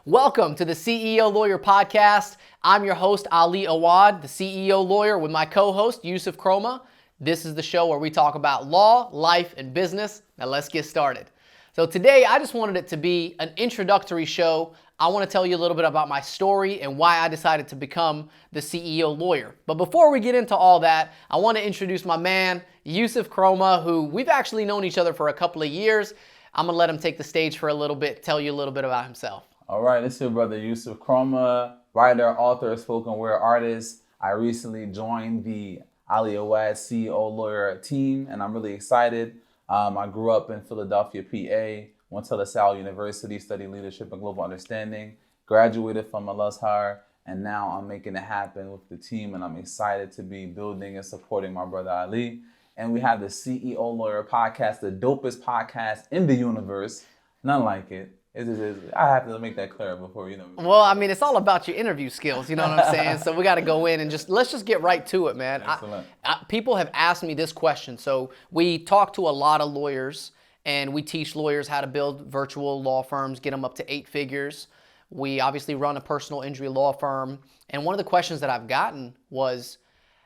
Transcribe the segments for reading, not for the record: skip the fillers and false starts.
Welcome to the CEO Lawyer Podcast. I'm your host, Ali Awad, the CEO Lawyer, with my co-host, Yusuf Kroma. This is the show where we talk about law, life, and business. Now let's get started. So today, I just wanted it to be an introductory show. I want to tell you a little bit about my story and why I decided to become the CEO Lawyer. But before we get into all that, I want to introduce my man, Yusuf Kroma, who we've actually known each other for a couple of years. I'm going to let him take the stage for a little bit, tell you a little bit about himself. All right, this is your brother Yusuf Kroma, writer, author, spoken word artist. I recently joined the Ali Awad CEO Lawyer team, and I'm really excited. I grew up in Philadelphia, PA, went to LaSalle University, studied leadership and global understanding, graduated from Al-Azhar, and now I'm making it happen with the team, and I'm excited to be building and supporting my brother Ali. And we have the CEO Lawyer Podcast, the dopest podcast in the universe. None like it. I have to make that clear before, Well, I mean, it's all about your interview skills, you know what I'm saying? So we got to go in and let's just get right to it, man. Excellent. People have asked me this question. So we talk to a lot of lawyers, and we teach lawyers how to build virtual law firms, get them up to 8 figures. We obviously run a personal injury law firm. And one of the questions that I've gotten was,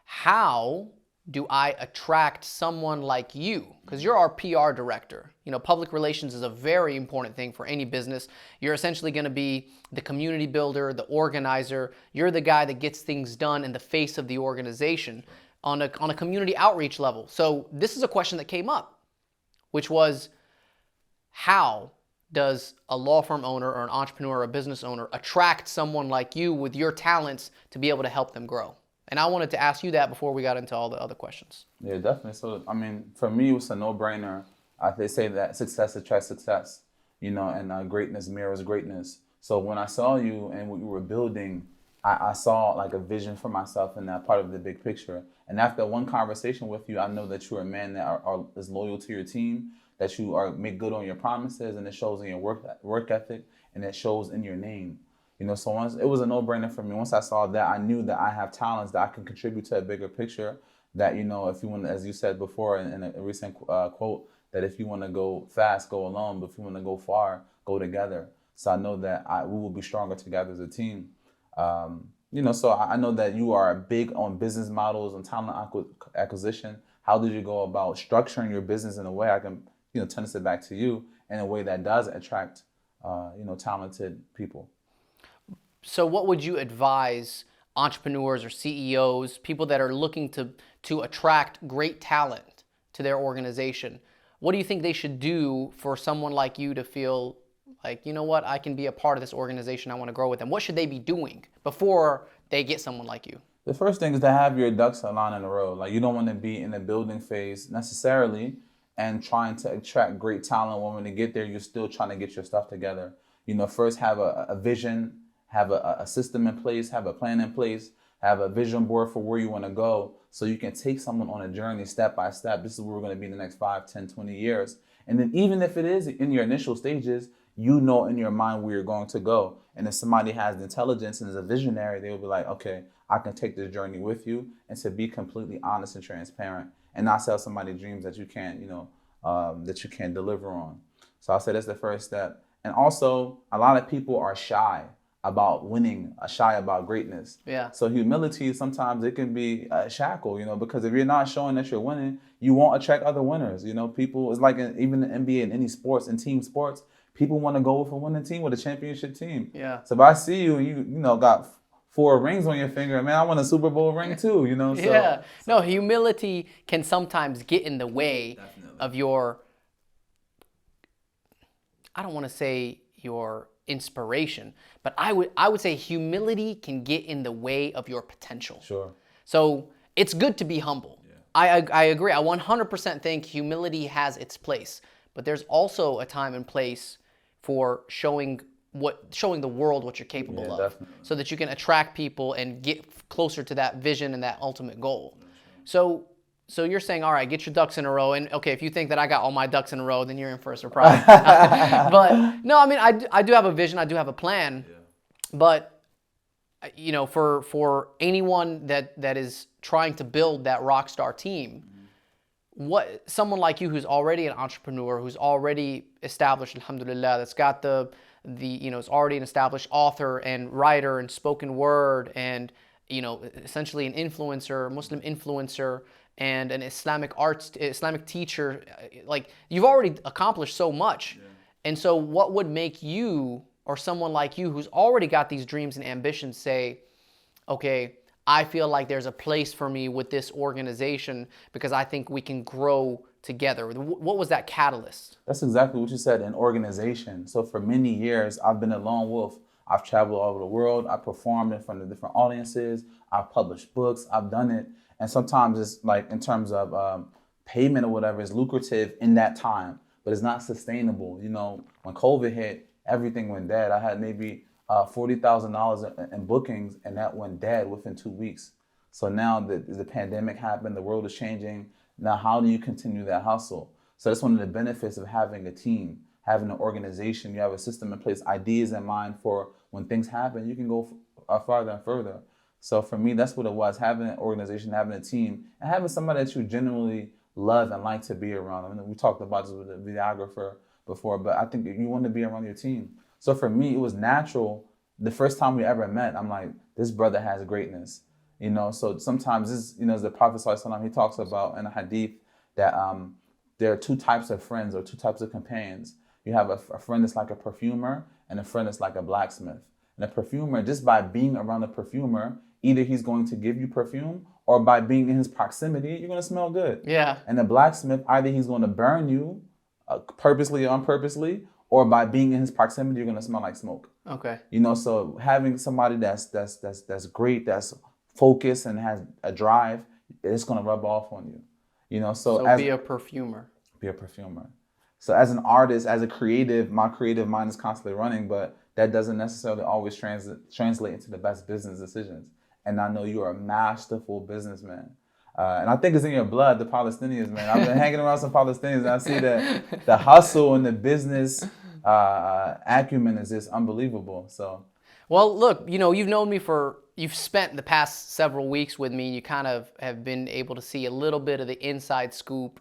how do I attract someone like you? Because you're our PR director. Public relations is a very important thing for any business. You're essentially going to be the community builder, the organizer. You're the guy that gets things done in the face of the organization on a community outreach level. So this is a question that came up, which was, how does a law firm owner or an entrepreneur or a business owner attract someone like you with your talents to be able to help them grow? And I wanted to ask you that before we got into all the other questions. Yeah, definitely. So, for me, it was a no-brainer. They say that success attracts success, and greatness mirrors greatness. So when I saw you and what you were building, I saw like a vision for myself in that part of the big picture. And after one conversation with you, I know that you're a man that is loyal to your team, that you make good on your promises, and it shows in your work ethic, and it shows in your name. So once it was a no-brainer for me. Once I saw that, I knew that I have talents that I can contribute to a bigger picture. That, if you want, as you said before in a recent quote, that if you want to go fast, go alone, but if you want to go far, go together. So I know that we will be stronger together as a team. So I know that you are big on business models and talent acquisition. How did you go about structuring your business in a way I can, tennis it back to you in a way that does attract, talented people? So what would you advise entrepreneurs or CEOs, people that are looking to attract great talent to their organization? What do you think they should do for someone like you to feel like, you know what, I can be a part of this organization, I want to grow with them? What should they be doing before they get someone like you? The first thing is to have your ducks aligned in a row. Like, you don't want to be in the building phase necessarily and trying to attract great talent. When you get there, you're still trying to get your stuff together. First have a vision, have a system in place, have a plan in place, have a vision board for where you want to go, so you can take someone on a journey step by step. This is where we're going to be in the next 5, 10, 20 years. And then even if it is in your initial stages, in your mind where you're going to go. And if somebody has the intelligence and is a visionary, they will be like, okay, I can take this journey with you, and to be completely honest and transparent and not sell somebody dreams that you can't, that you can't deliver on. So I'll say that's the first step. And also, a lot of people are shy about winning, shy about greatness. Yeah. So humility, sometimes it can be a shackle, because if you're not showing that you're winning, you won't attract other winners. People, it's like even in the NBA and any sports and team sports, people want to go with a winning team, with a championship team. Yeah. So if I see you and you got 4 rings on your finger, man, I want a Super Bowl ring too, So, yeah. No, humility can sometimes get in the way of your, I don't want to say your inspiration, but I would say humility can get in the way of your potential. Sure. So it's good to be humble. Yeah. I agree. I 100% think humility has its place, but there's also a time and place for showing the world what you're capable of, definitely. So that you can attract people and get closer to that vision and that ultimate goal. So you're saying, all right, get your ducks in a row. And okay, if you think that I got all my ducks in a row, then you're in for a surprise. But no, I do have a vision. I do have a plan. Yeah. But, for anyone that is trying to build that rock star team, someone like you who's already an entrepreneur, who's already established, alhamdulillah, that's got the is already an established author and writer and spoken word and, essentially an influencer, Muslim influencer, and an Islamic teacher. Like, you've already accomplished so much. Yeah. And so what would make you or someone like you who's already got these dreams and ambitions say, okay, I feel like there's a place for me with this organization because I think we can grow together? What was that catalyst? That's exactly what you said, an organization. So for many years, I've been a lone wolf. I've traveled all over the world. I performed in front of different audiences. I've published books. I've done it. And sometimes it's like in terms of payment or whatever, it's lucrative in that time, but it's not sustainable. When COVID hit, everything went dead. I had maybe $40,000 in bookings, and that went dead within 2 weeks. So now the pandemic happened, the world is changing. Now, how do you continue that hustle? So that's one of the benefits of having a team, having an organization. You have a system in place, ideas in mind for when things happen, you can go farther and further. So for me, that's what it was, having an organization, having a team, and having somebody that you genuinely love and like to be around. I mean, we talked about this with a videographer before, but I think you want to be around your team. So for me, it was natural. The first time we ever met, I'm like, this brother has greatness. So sometimes this, as the Prophet ﷺ, he talks about in a hadith that there are two types of friends or two types of companions. You have a friend that's like a perfumer and a friend that's like a blacksmith. And a perfumer, just by being around a perfumer, either he's going to give you perfume or by being in his proximity, you're going to smell good. Yeah. And the blacksmith, either he's going to burn you purposely or unpurposely, or by being in his proximity, you're going to smell like smoke. Okay. So having somebody that's great, that's focused and has a drive, it's going to rub off on you. So be a perfumer. Be a perfumer. So as an artist, as a creative, my creative mind is constantly running, but that doesn't necessarily always translate into the best business decisions. And I know you're a masterful businessman. And I think it's in your blood, the Palestinians, man. I've been hanging around some Palestinians, and I see that the hustle and the business acumen is just unbelievable. So, well, look, you've spent the past several weeks with me. You kind of have been able to see a little bit of the inside scoop.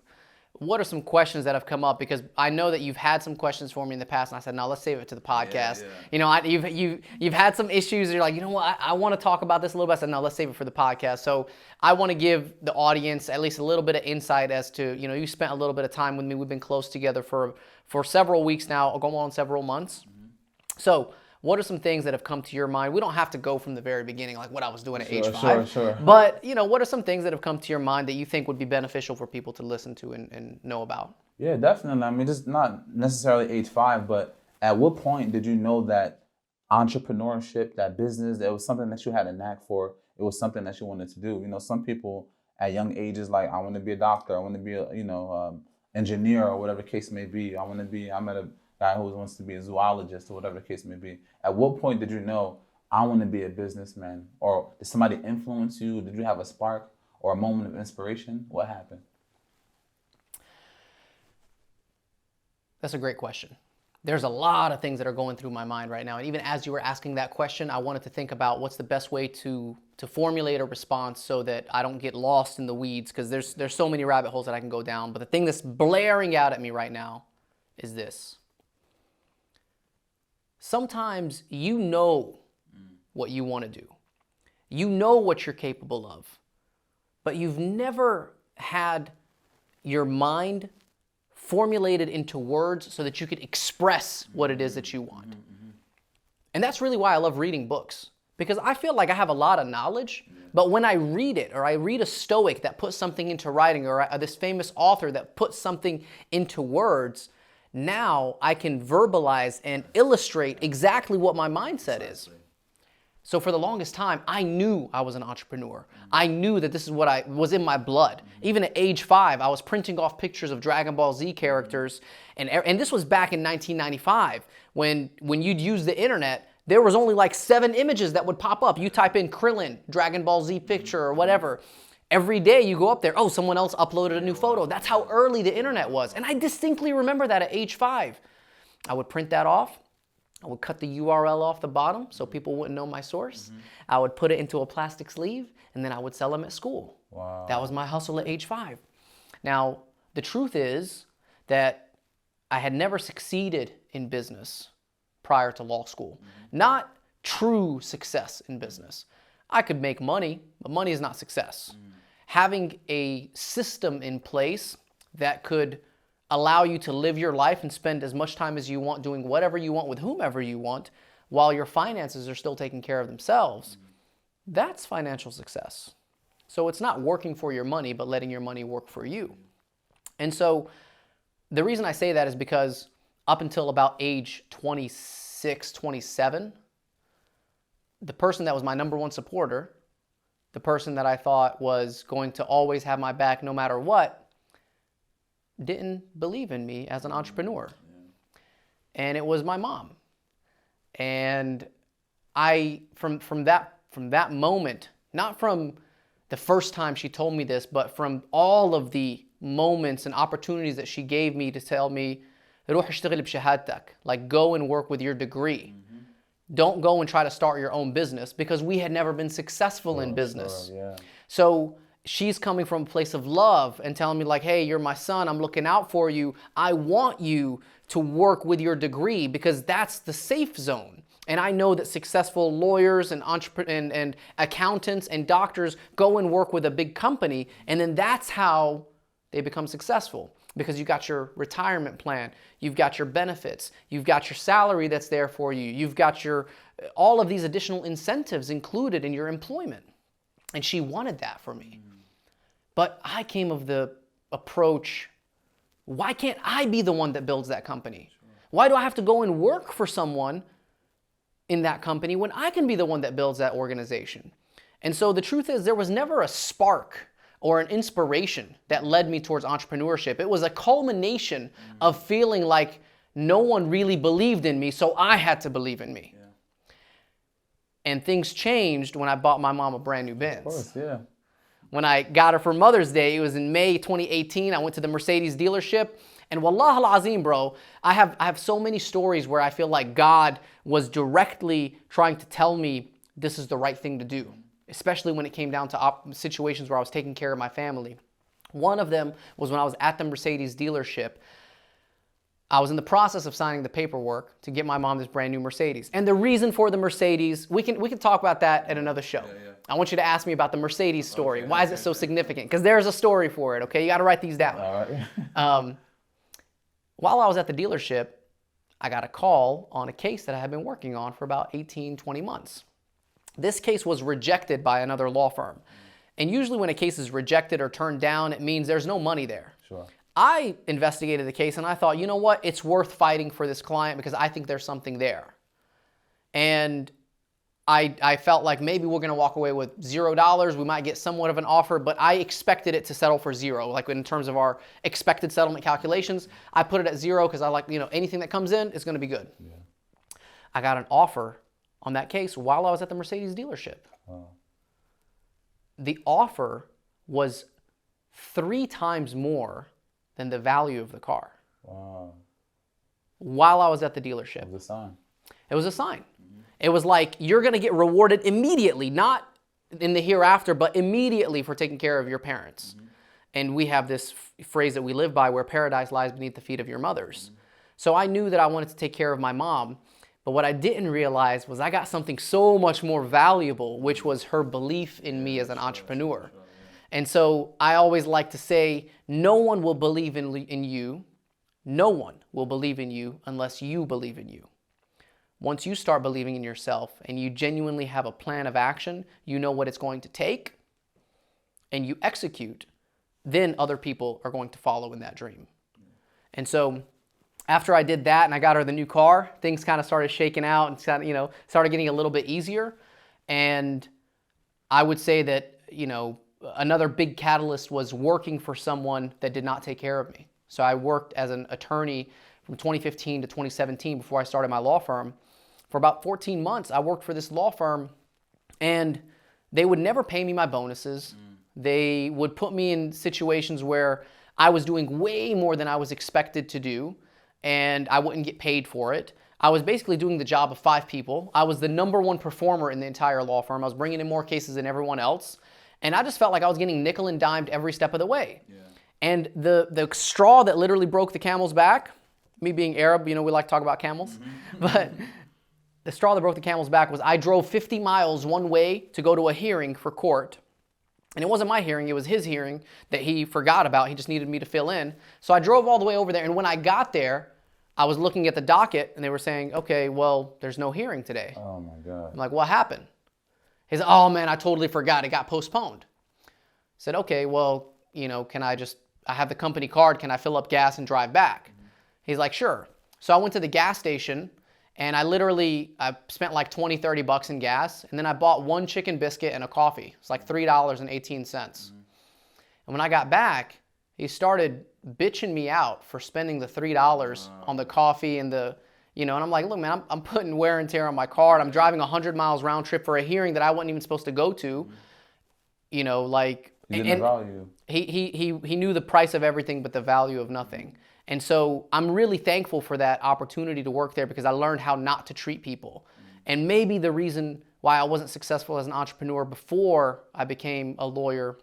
What are some questions that have come up? Because I know that you've had some questions for me in the past, and I said, no, let's save it to the podcast. Yeah. You've had some issues. You're like, you know what? I want to talk about this a little bit. I said, no, let's save it for the podcast. So I want to give the audience at least a little bit of insight as to, you spent a little bit of time with me. We've been close together for several weeks now, going on several months. Mm-hmm. So what are some things that have come to your mind? We don't have to go from the very beginning, like what I was doing at age 5. Sure. But, what are some things that have come to your mind that you think would be beneficial for people to listen to and know about? Yeah, definitely. I mean, just not necessarily age 5, but at what point did you know that entrepreneurship, that business, that was something that you had a knack for? It was something that you wanted to do. Some people at young ages, like, I want to be a doctor. I want to be a, engineer or whatever the case may be. I met a guy who wants to be a zoologist or whatever the case may be. At what point did you know, I want to be a businessman? Or did somebody influence you? Did you have a spark or a moment of inspiration? What happened? That's a great question. There's a lot of things that are going through my mind right now. And even as you were asking that question, I wanted to think about what's the best way to formulate a response so that I don't get lost in the weeds, because there's so many rabbit holes that I can go down. But the thing that's blaring out at me right now is this. Sometimes you know what you want to do. You know what you're capable of. But you've never had your mind formulated into words so that you could express what it is that you want. Mm-hmm. And that's really why I love reading books, because I feel like I have a lot of knowledge, but when I read it, or I read a Stoic that puts something into writing, or this famous author that puts something into words, now I can verbalize and illustrate exactly what my mindset is. So for the longest time, I knew I was an entrepreneur. I knew that this is what was in my blood. Even at age 5, I was printing off pictures of Dragon Ball Z characters. And this was back in 1995, when you'd use the internet, there was only like 7 images that would pop up. You type in Krillin, Dragon Ball Z picture, or whatever. Every day you go up there, oh, someone else uploaded a new photo. That's how early the internet was. And I distinctly remember that at age 5. I would print that off. I would cut the URL off the bottom so people wouldn't know my source. Mm-hmm. I would put it into a plastic sleeve, and then I would sell them at school. Wow. That was my hustle at age 5. Now, the truth is that I had never succeeded in business prior to law school. Not true success in business. I could make money, but money is not success. Having a system in place that could allow you to live your life and spend as much time as you want doing whatever you want with whomever you want while your finances are still taking care of themselves, that's financial success. So it's not working for your money, but letting your money work for you. And so the reason I say that is because up until about age 26, 27, the person that was my number one supporter, the person that I thought was going to always have my back no matter what, didn't believe in me as an entrepreneur. And it was my mom. And I, from that moment, not from the first time she told me this, but from all of the moments and opportunities that she gave me to tell me, روح اشتغل بشهادتك, like go and work with your degree. Don't go and try to start your own business, because we had never been successful in business. So she's coming from a place of love and telling me like, hey, you're my son, I'm looking out for you. I want you to work with your degree because that's the safe zone. And I know that successful lawyers and and accountants and doctors go and work with a big company, and then that's how they become successful. Because you got your retirement plan, you've got your benefits, you've got your salary that's there for you, you've got all of these additional incentives included in your employment. And she wanted that for me. But I came of the approach, why can't I be the one that builds that company? Why do I have to go and work for someone in that company when I can be the one that builds that organization? And so the truth is, there was never a spark or an inspiration that led me towards entrepreneurship. It was a culmination of feeling like no one really believed in me, so I had to believe in me. And things changed when I bought my mom a brand new Benz. Of course, yeah. When I got her for Mother's Day, it was in May 2018, I went to the Mercedes dealership, and wallah al-azim, bro, I have so many stories where I feel like God was directly trying to tell me this is the right thing to do, especially when it came down to situations where I was taking care of my family. One of them was when I was at the Mercedes dealership. I was in the process of signing the paperwork to get my mom this brand new Mercedes. And the reason for the Mercedes, we can talk about that at another show. I want you to ask me about the Mercedes story. Why is it so significant? Because there's a story for it, okay? You got to write these down. All right. While I was at the dealership, I got a call on a case that I had been working on for about 18, 20 months. This case was rejected by another law firm. And usually when a case is rejected or turned down, it means there's no money there. Sure. I investigated the case and I thought, you know what? It's worth fighting for this client because I think there's something there. And I felt like maybe we're going to walk away with $0. We might get somewhat of an offer, but I expected it to settle for zero. Like in terms of our expected settlement calculations, I put it at zero because I like, anything that comes in is going to be good. Yeah. I got an offer on that case while I was at the Mercedes dealership. Wow. The offer was 3 times more than the value of the car. Wow. While I was at the dealership. It was a sign. It was a sign. It was like, you're going to get rewarded immediately, not in the hereafter, but immediately for taking care of your parents. And we have this phrase that we live by where paradise lies beneath the feet of your mothers. So I knew that I wanted to take care of my mom. But what I didn't realize was I got something so much more valuable, which was her belief in me as an entrepreneur. And so I always like to say, no one will believe in you. No one will believe in you unless you believe in you. Once you start believing in yourself and you genuinely have a plan of action, you know what it's going to take, and you execute, then other people are going to follow in that dream. And so after I did that and I got her the new car, things kind of started shaking out and started getting a little bit easier. And I would say that, another big catalyst was working for someone that did not take care of me. So I worked as an attorney from 2015 to 2017 before I started my law firm. For about 14 months, I worked for this law firm, and they would never pay me my bonuses. They would put me in situations where I was doing way more than I was expected to do, and I wouldn't get paid for it. I was basically doing the job of 5 people. I was the #1 performer in the entire law firm. I was bringing in more cases than everyone else. And I just felt like I was getting nickel and dimed every step of the way. Yeah. And the straw that literally broke the camel's back Me being Arab, we like to talk about camels. But the straw that broke the camel's back was I drove 50 miles one way to go to a hearing for court. And it wasn't my hearing, it was his hearing that he forgot about. He just needed me to fill in. So I drove all the way over there. And when I got there, I was looking at the docket and they were saying, okay, well, there's no hearing today. Oh my God. I'm like, what happened? He said, oh man, I totally forgot. It got postponed. I said, okay, well, I have the company card. Can I fill up gas and drive back? He's like, sure. So I went to the gas station and I spent like 20, 30 bucks in gas. And then I bought one chicken biscuit and a coffee. It's like $3.18. And when I got back, he started bitching me out for spending the $3 on the coffee and and I'm like, look, man, I'm putting wear and tear on my car. And I'm driving 100 miles round trip for a hearing that I wasn't even supposed to go to. He didn't value. He knew the price of everything but the value of nothing. And so I'm really thankful for that opportunity to work there because I learned how not to treat people. And maybe the reason why I wasn't successful as an entrepreneur before I became a lawyer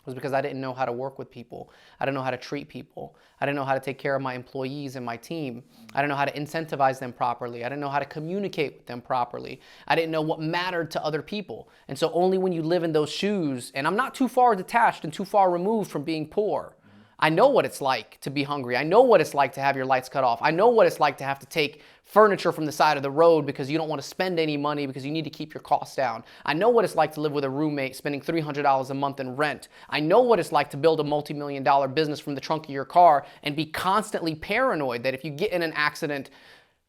was because I didn't know how to work with people. I didn't know how to treat people. I didn't know how to take care of my employees and my team. I didn't know how to incentivize them properly. I didn't know how to communicate with them properly. I didn't know what mattered to other people. And so only when you live in those shoes, and I'm not too far detached and too far removed from being poor. I know what it's like to be hungry. I know what it's like to have your lights cut off. I know what it's like to have to take furniture from the side of the road because you don't want to spend any money because you need to keep your costs down. I know what it's like to live with a roommate spending $300 a month in rent. I know what it's like to build a multi-million-dollar business from the trunk of your car and be constantly paranoid that if you get in an accident,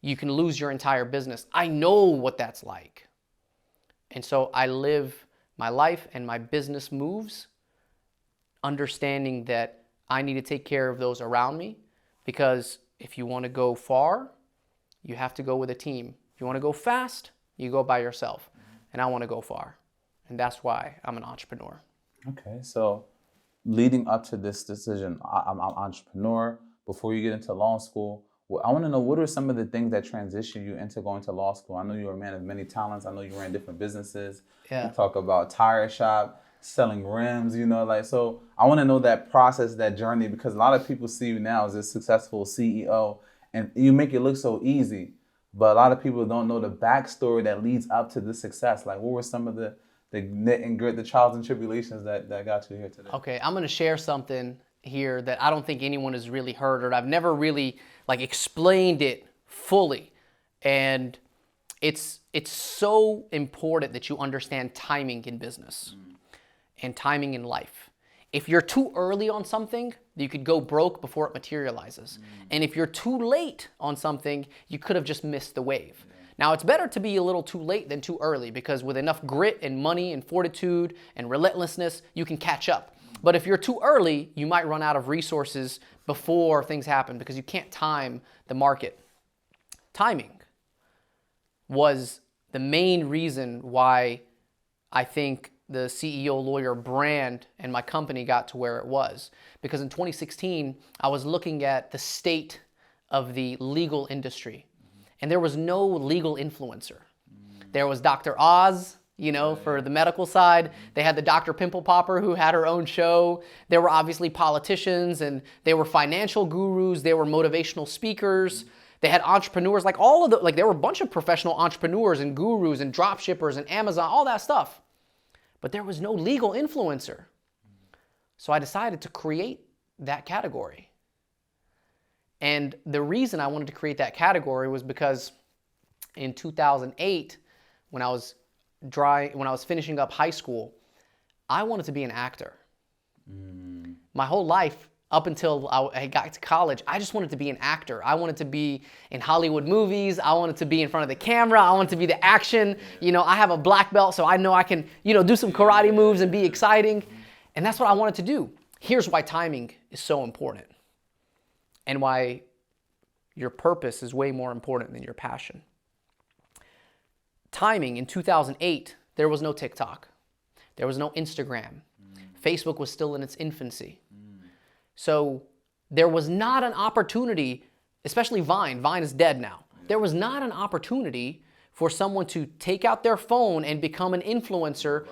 you can lose your entire business. I know what that's like. And so I live my life and my business moves understanding that I need to take care of those around me because if you want to go far, you have to go with a team. If you want to go fast, you go by yourself. And I want to go far. And that's why I'm an entrepreneur. Okay, so leading up to this decision, I'm an entrepreneur. Before you get into law school, I want to know what are some of the things that transition you into going to law school? I know you're a man of many talents. I know you ran different businesses. Yeah. You talk about tire shop, selling rims, so I want to know that process, that journey, because a lot of people see you now as a successful CEO and you make it look so easy, but a lot of people don't know the backstory that leads up to the success. Like, what were some of the knit and grit, the trials and tribulations that got you here today? Okay, I'm going to share something here that I don't think anyone has really heard, or I've never really explained it fully. And it's so important that you understand timing in business. And timing in life. If you're too early on something, you could go broke before it materializes. And if you're too late on something, you could have just missed the wave. Now, it's better to be a little too late than too early because with enough grit and money and fortitude and relentlessness, you can catch up. But if you're too early, you might run out of resources before things happen because you can't time the market. Timing was the main reason why I think the CEO lawyer brand and my company got to where it was. Because in 2016, I was looking at the state of the legal industry and there was no legal influencer. There was Dr. Oz, for the medical side. They had the Dr. Pimple Popper who had her own show. There were obviously politicians and they were financial gurus. They were motivational speakers. They had entrepreneurs, there were a bunch of professional entrepreneurs and gurus and drop shippers and Amazon, all that stuff. But there was no legal influencer. So I decided to create that category. And the reason I wanted to create that category was because in 2008, when I was finishing up high school, I wanted to be an actor. My whole life, up until I got to college, I just wanted to be an actor. I wanted to be in Hollywood movies. I wanted to be in front of the camera. I wanted to be the action. I have a black belt, so I know I can, do some karate moves and be exciting. And that's what I wanted to do. Here's why timing is so important and why your purpose is way more important than your passion. Timing in 2008, there was no TikTok. There was no Instagram. Facebook was still in its infancy. So there was not an opportunity, especially Vine. Vine is dead now. There was not an opportunity for someone to take out their phone and become an influencer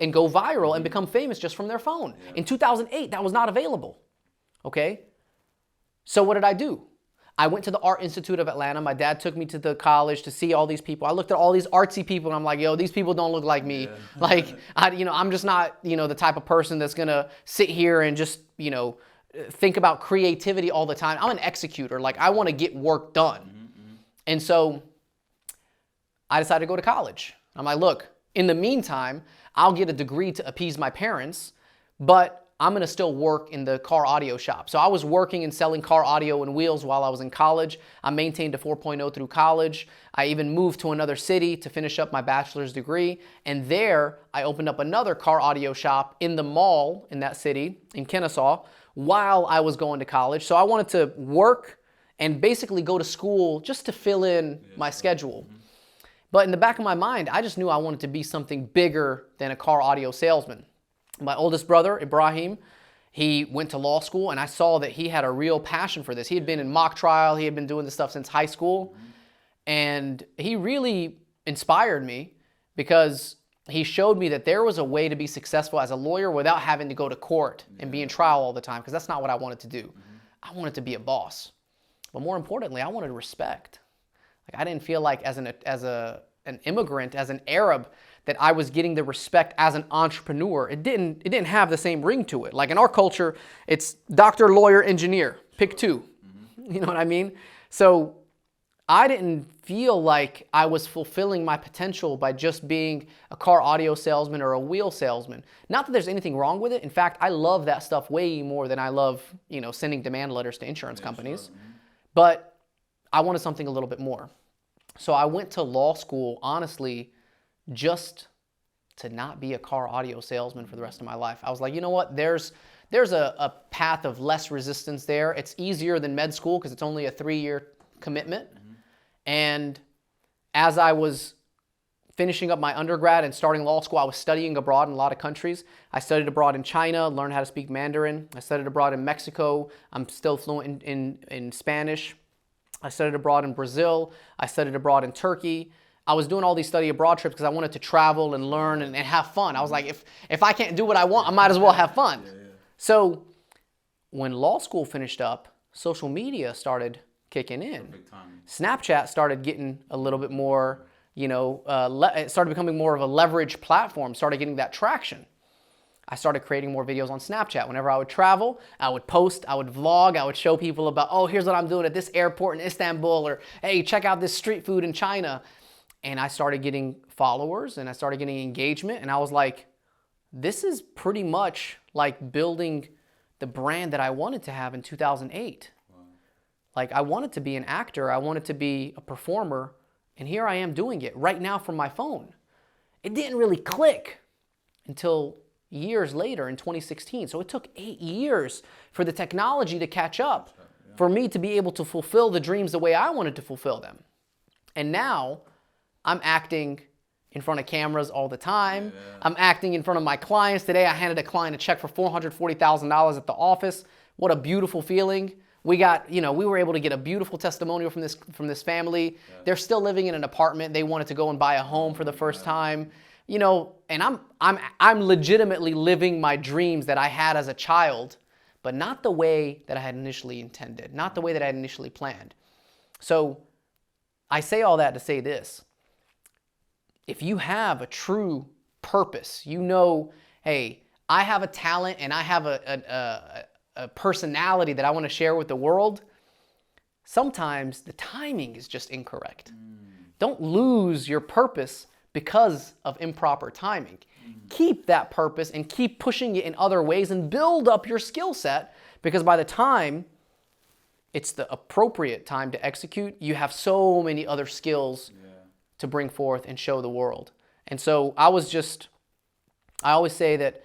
and go viral and become famous just from their phone. In 2008, that was not available. Okay? So what did I do? I went to the Art Institute of Atlanta. My dad took me to the college to see all these people. I looked at all these artsy people and I'm like, yo, these people don't look like me. Like, I'm just not, the type of person that's gonna sit here and just, think about creativity all the time. I'm an executor. Like, I want to get work done. And so I decided to go to college. I'm like, look, in the meantime, I'll get a degree to appease my parents, but I'm going to still work in the car audio shop. So I was working and selling car audio and wheels while I was in college. I maintained a 4.0 through college. I even moved to another city to finish up my bachelor's degree. And there, I opened up another car audio shop in the mall in that city, in Kennesaw, while I was going to college. So I wanted to work and basically go to school just to fill in my schedule. But in the back of my mind, I just knew I wanted to be something bigger than a car audio salesman. My oldest brother, Ibrahim, he went to law school, and I saw that he had a real passion for this. He had been in mock trial. He had been doing this stuff since high school. And he really inspired me because he showed me that there was a way to be successful as a lawyer without having to go to court and be in trial all the time, because that's not what I wanted to do. I wanted to be a boss. But more importantly, I wanted respect. Like, I didn't feel like as an immigrant, as an Arab, that I was getting the respect as an entrepreneur. It didn't have the same ring to it. Like, in our culture, it's doctor, lawyer, engineer. Pick two. You know what I mean? So I didn't feel like I was fulfilling my potential by just being a car audio salesman or a wheel salesman. Not that there's anything wrong with it. In fact, I love that stuff way more than I love, sending demand letters to insurance companies. Sure. But I wanted something a little bit more. So I went to law school, honestly, just to not be a car audio salesman for the rest of my life. I was like, you know what? There's a path of less resistance there. It's easier than med school because it's only a 3-year commitment. And as I was finishing up my undergrad and starting law school, I was studying abroad in a lot of countries. I studied abroad in China, learned how to speak Mandarin. I studied abroad in Mexico. I'm still fluent in Spanish. I studied abroad in Brazil. I studied abroad in Turkey. I was doing all these study abroad trips because I wanted to travel and learn and have fun. I was like, if I can't do what I want, I might as well have fun. So when law school finished up, social media started kicking in. Snapchat started getting a little bit more, it started becoming more of a leverage platform, started getting that traction. I started creating more videos on Snapchat. Whenever I would travel, I would post, I would vlog, I would show people about, oh, here's what I'm doing at this airport in Istanbul, or hey, check out this street food in China. And I started getting followers and I started getting engagement. And I was like, this is pretty much like building the brand that I wanted to have in 2008. Wow. Like, I wanted to be an actor. I wanted to be a performer. And here I am doing it right now from my phone. It didn't really click until years later in 2016. So it took 8 years for the technology to catch up, for me to be able to fulfill the dreams the way I wanted to fulfill them. And now I'm acting in front of cameras all the time. I'm acting in front of my clients. Today I handed a client a check for $440,000 at the office. What a beautiful feeling. We were able to get a beautiful testimonial from this family. They're still living in an apartment. They wanted to go and buy a home for the first time. And I'm legitimately living my dreams that I had as a child, but not the way that I had initially intended, not the way that I had initially planned. So I say all that to say this. If you have a true purpose, hey, I have a talent and I have a personality that I want to share with the world, sometimes the timing is just incorrect. Don't lose your purpose because of improper timing. Keep that purpose and keep pushing it in other ways and build up your skill set, because by the time it's the appropriate time to execute, you have so many other skills to bring forth and show the world. And so I always say that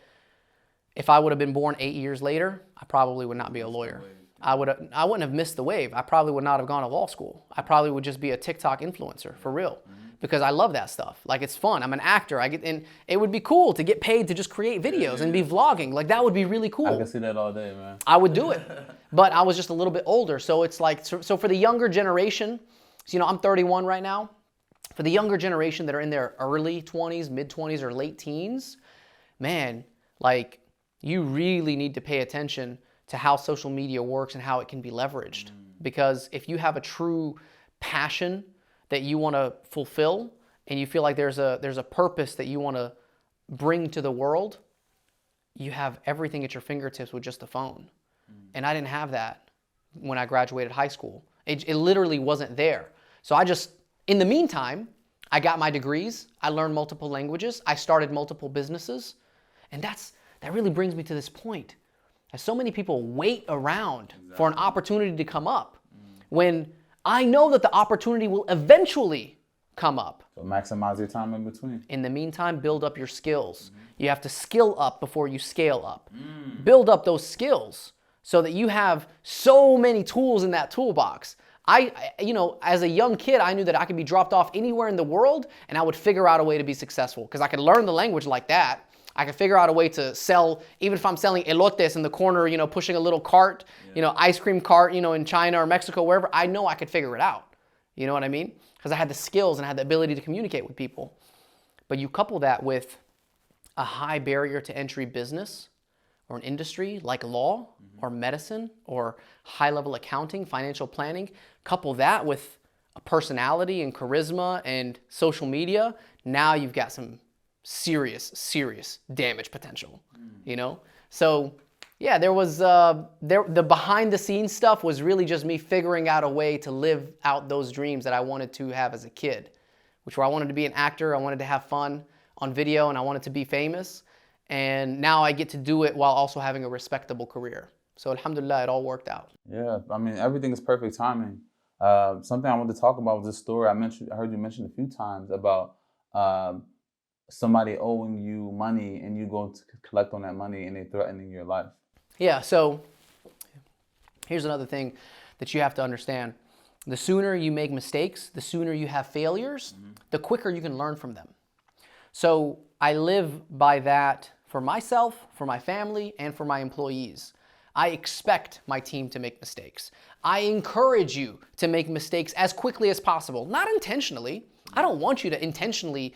if I would have been born 8 years later, I probably would not be a lawyer. I wouldn't have missed the wave. I probably would not have gone to law school. I probably would just be a TikTok influencer, for real. Because I love that stuff. Like, it's fun. I'm an actor. And it would be cool to get paid to just create videos and be vlogging. Like, that would be really cool. I can see that all day, man. I would do it. But I was just a little bit older. So it's like, so for the younger generation, I'm 31 right now. For the younger generation that are in their early 20s, mid-20s, or late teens, man, like, you really need to pay attention to how social media works and how it can be leveraged. Because if you have a true passion that you want to fulfill and you feel like there's a purpose that you want to bring to the world, you have everything at your fingertips with just a phone. And I didn't have that when I graduated high school. It literally wasn't there. So in the meantime, I got my degrees. I learned multiple languages. I started multiple businesses. And that really brings me to this point. As so many people wait around for an opportunity to come up when I know that the opportunity will eventually come up. So maximize your time in between. In the meantime, build up your skills. You have to skill up before you scale up. Build up those skills so that you have so many tools in that toolbox. As a young kid, I knew that I could be dropped off anywhere in the world and I would figure out a way to be successful because I could learn the language like that. I could figure out a way to sell, even if I'm selling elotes in the corner, pushing a little cart, ice cream cart, in China or Mexico, wherever, I know I could figure it out. You know what I mean? Because I had the skills and I had the ability to communicate with people. But you couple that with a high barrier to entry business or an industry like law or medicine or high-level accounting, financial planning, couple that with a personality and charisma and social media, now you've got some serious damage potential, So yeah, there was, the behind the scenes stuff was really just me figuring out a way to live out those dreams that I wanted to have as a kid, which were I wanted to be an actor, I wanted to have fun on video, and I wanted to be famous. And now I get to do it while also having a respectable career. So alhamdulillah, it all worked out. Yeah, I mean, everything is perfect timing. Something I wanted to talk about was this story I heard you mention a few times about somebody owing you money and you go to collect on that money and they threatening your life. Yeah, so here's another thing that you have to understand. The sooner you make mistakes, the sooner you have failures, the quicker you can learn from them. So I live by that for myself, for my family, and for my employees. I expect my team to make mistakes. I encourage you to make mistakes as quickly as possible, not intentionally. I don't want you to intentionally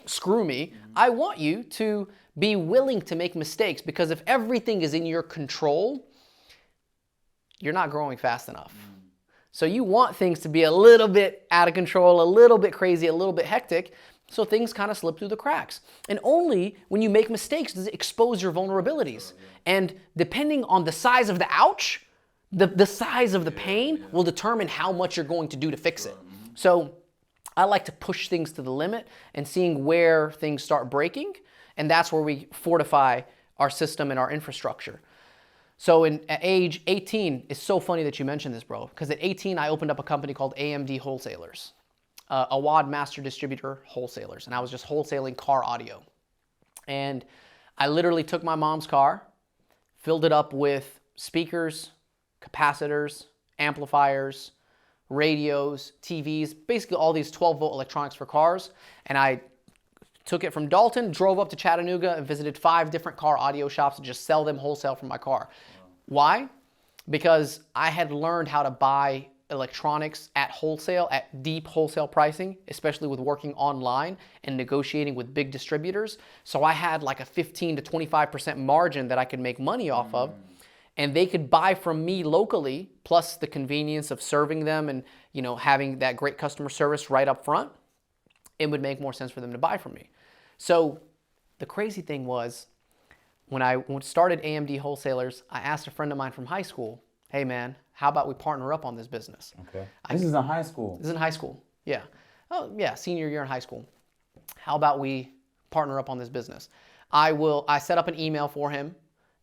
screw me. I want you to be willing to make mistakes because if everything is in your control, you're not growing fast enough. So you want things to be a little bit out of control, a little bit crazy, a little bit hectic, so things kind of slip through the cracks. And only when you make mistakes does it expose your vulnerabilities. And depending on the size of the ouch, the size of the pain will determine how much you're going to do to fix it. So I like to push things to the limit and seeing where things start breaking. And that's where we fortify our system and our infrastructure. So at age 18, it's so funny that you mentioned this, bro, because at 18, I opened up a company called AMD Wholesalers, Awad Master Distributor Wholesalers, and I was just wholesaling car audio. And I literally took my mom's car, filled it up with speakers, capacitors, amplifiers, radios, TVs, basically all these 12-volt electronics for cars, and I took it from Dalton, drove up to Chattanooga, and visited 5 different car audio shops to just sell them wholesale from my car. Why? Because I had learned how to buy electronics at wholesale, at deep wholesale pricing, especially with working online and negotiating with big distributors. So I had like a 15 to 25% margin that I could make money off of. And they could buy from me locally, plus the convenience of serving them and having that great customer service right up front. It would make more sense for them to buy from me. So the crazy thing was, when I started AMD Wholesalers, I asked a friend of mine from high school, hey man, how about we partner up on this business? Okay. This is in high school? This is in high school, yeah. Oh yeah, senior year in high school. How about we partner up on this business? I set up an email for him.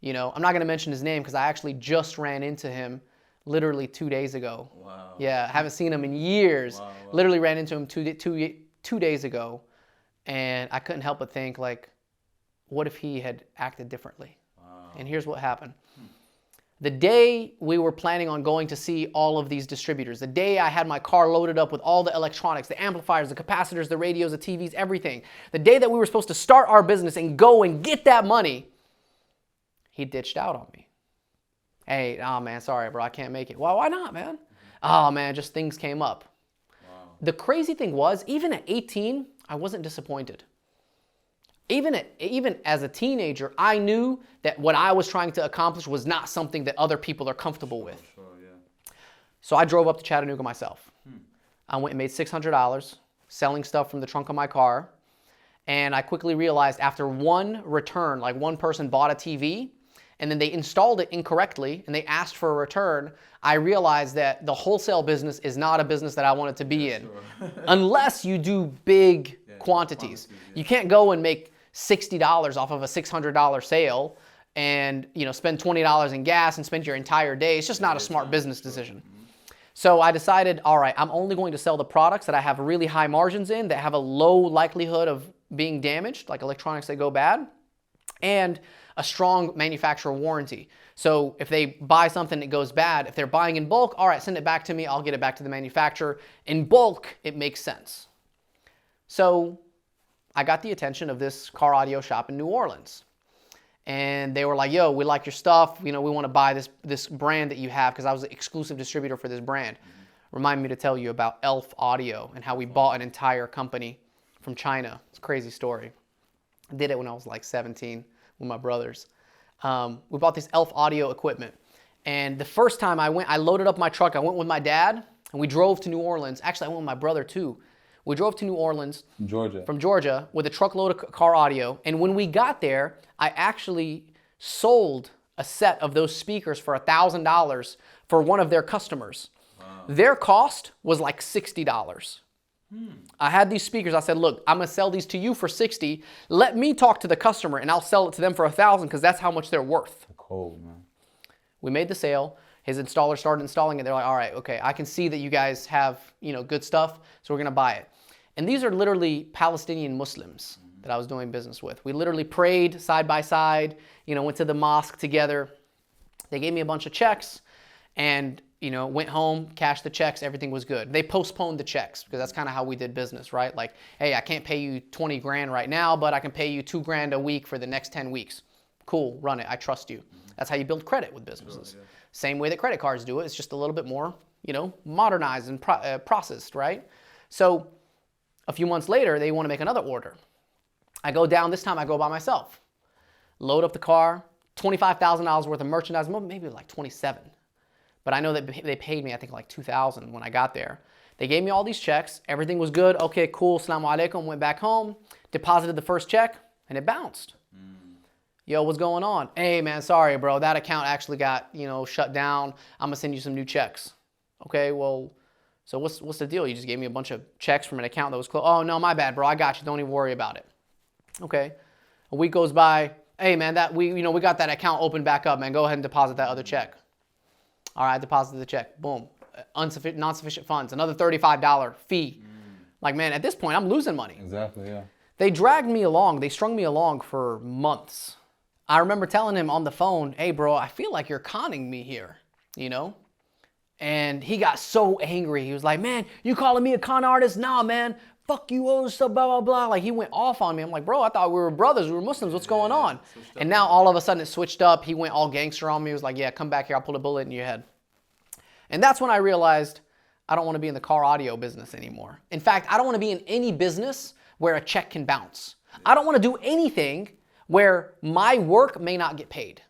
I'm not gonna mention his name because I actually just ran into him literally 2 days ago. Wow. Yeah, I haven't seen him in years. Wow. Literally ran into him two days ago, and I couldn't help but think, like, what if he had acted differently? Wow. And here's what happened. The day we were planning on going to see all of these distributors, the day I had my car loaded up with all the electronics, the amplifiers, the capacitors, the radios, the TVs, everything, the day that we were supposed to start our business and go and get that money, he ditched out on me. Hey, oh man, sorry, bro, I can't make it. Well, why not, man? Oh man, just things came up. Wow. The crazy thing was, even at 18, I wasn't disappointed. Even as a teenager, I knew that what I was trying to accomplish was not something that other people are comfortable with. Sure, yeah. So I drove up to Chattanooga myself. I went and made $600 selling stuff from the trunk of my car. And I quickly realized after one return, like one person bought a TV and then they installed it incorrectly and they asked for a return, I realized that the wholesale business is not a business that I wanted to be in. Sure. Unless you do big quantities. You can't go and make $60 off of a $600 sale and spend $20 in gas and spend your entire day. It's just not a smart business decision. So I decided, all right, I'm only going to sell the products that I have really high margins in, that have a low likelihood of being damaged, like electronics that go bad, and a strong manufacturer warranty. So if they buy something that goes bad, if they're buying in bulk, all right, send it back to me, I'll get it back to the manufacturer. In bulk, it makes sense. So I got the attention of this car audio shop in New Orleans. And they were like, yo, we like your stuff. We want to buy this brand that you have, because I was the exclusive distributor for this brand. Remind me to tell you about Elf Audio and how we bought an entire company from China. It's a crazy story. I did it when I was like 17 with my brothers. We bought this Elf Audio equipment. And the first time I went, I loaded up my truck. I went with my dad and we drove to New Orleans. Actually, I went with my brother too. We drove to New Orleans from Georgia with a truckload of car audio. And when we got there, I actually sold a set of those speakers for $1,000 for one of their customers. Wow. Their cost was like $60. I had these speakers. I said, look, I'm going to sell these to you for $60. Let me talk to the customer and I'll sell it to them for $1,000, because that's how much they're worth. Cool, man. We made the sale. His installer started installing it. They're like, all right, okay, I can see that you guys have, good stuff, so we're going to buy it. And these are literally Palestinian Muslims that I was doing business with. We literally prayed side by side, went to the mosque together. They gave me a bunch of checks and, went home, cashed the checks, everything was good. They postponed the checks, because that's kind of how we did business, right? Like, hey, I can't pay you 20 grand right now, but I can pay you 2 grand a week for the next 10 weeks. Cool, run it, I trust you. That's how you build credit with businesses. Sure, yeah. Same way that credit cards do it. It's just a little bit more, modernized and processed, right? So a few months later, they want to make another order. I go down, this time I go by myself. Load up the car, $25,000 worth of merchandise, maybe like 27. But I know that they paid me, I think like $2,000 when I got there. They gave me all these checks, everything was good, okay, cool, assalamu alaikum, went back home, deposited the first check, and it bounced. Yo, what's going on? Hey man, sorry bro, that account actually got, shut down. I'm gonna send you some new checks. Okay, well, so what's the deal? You just gave me a bunch of checks from an account that was closed. Oh no, my bad bro, I got you, don't even worry about it. Okay, a week goes by. Hey man, we got that account open back up, man. Go ahead and deposit that other check. All right, I deposited the check, boom. Non-sufficient funds, another $35 fee. Like man, at this point I'm losing money. Exactly, yeah. They dragged me along, they strung me along for months. I remember telling him on the phone, hey bro, I feel like you're conning me here, And he got so angry. He was like, man, you calling me a con artist? Nah, man, fuck you, all this stuff, blah, blah, blah. Like he went off on me. I'm like, bro, I thought we were brothers, we were Muslims, what's going on? And now all of a sudden it switched up. He went all gangster on me. He was like, yeah, come back here, I'll pull a bullet in your head. And that's when I realized I don't want to be in the car audio business anymore. In fact, I don't want to be in any business where a check can bounce. I don't want to do anything where my work may not get paid.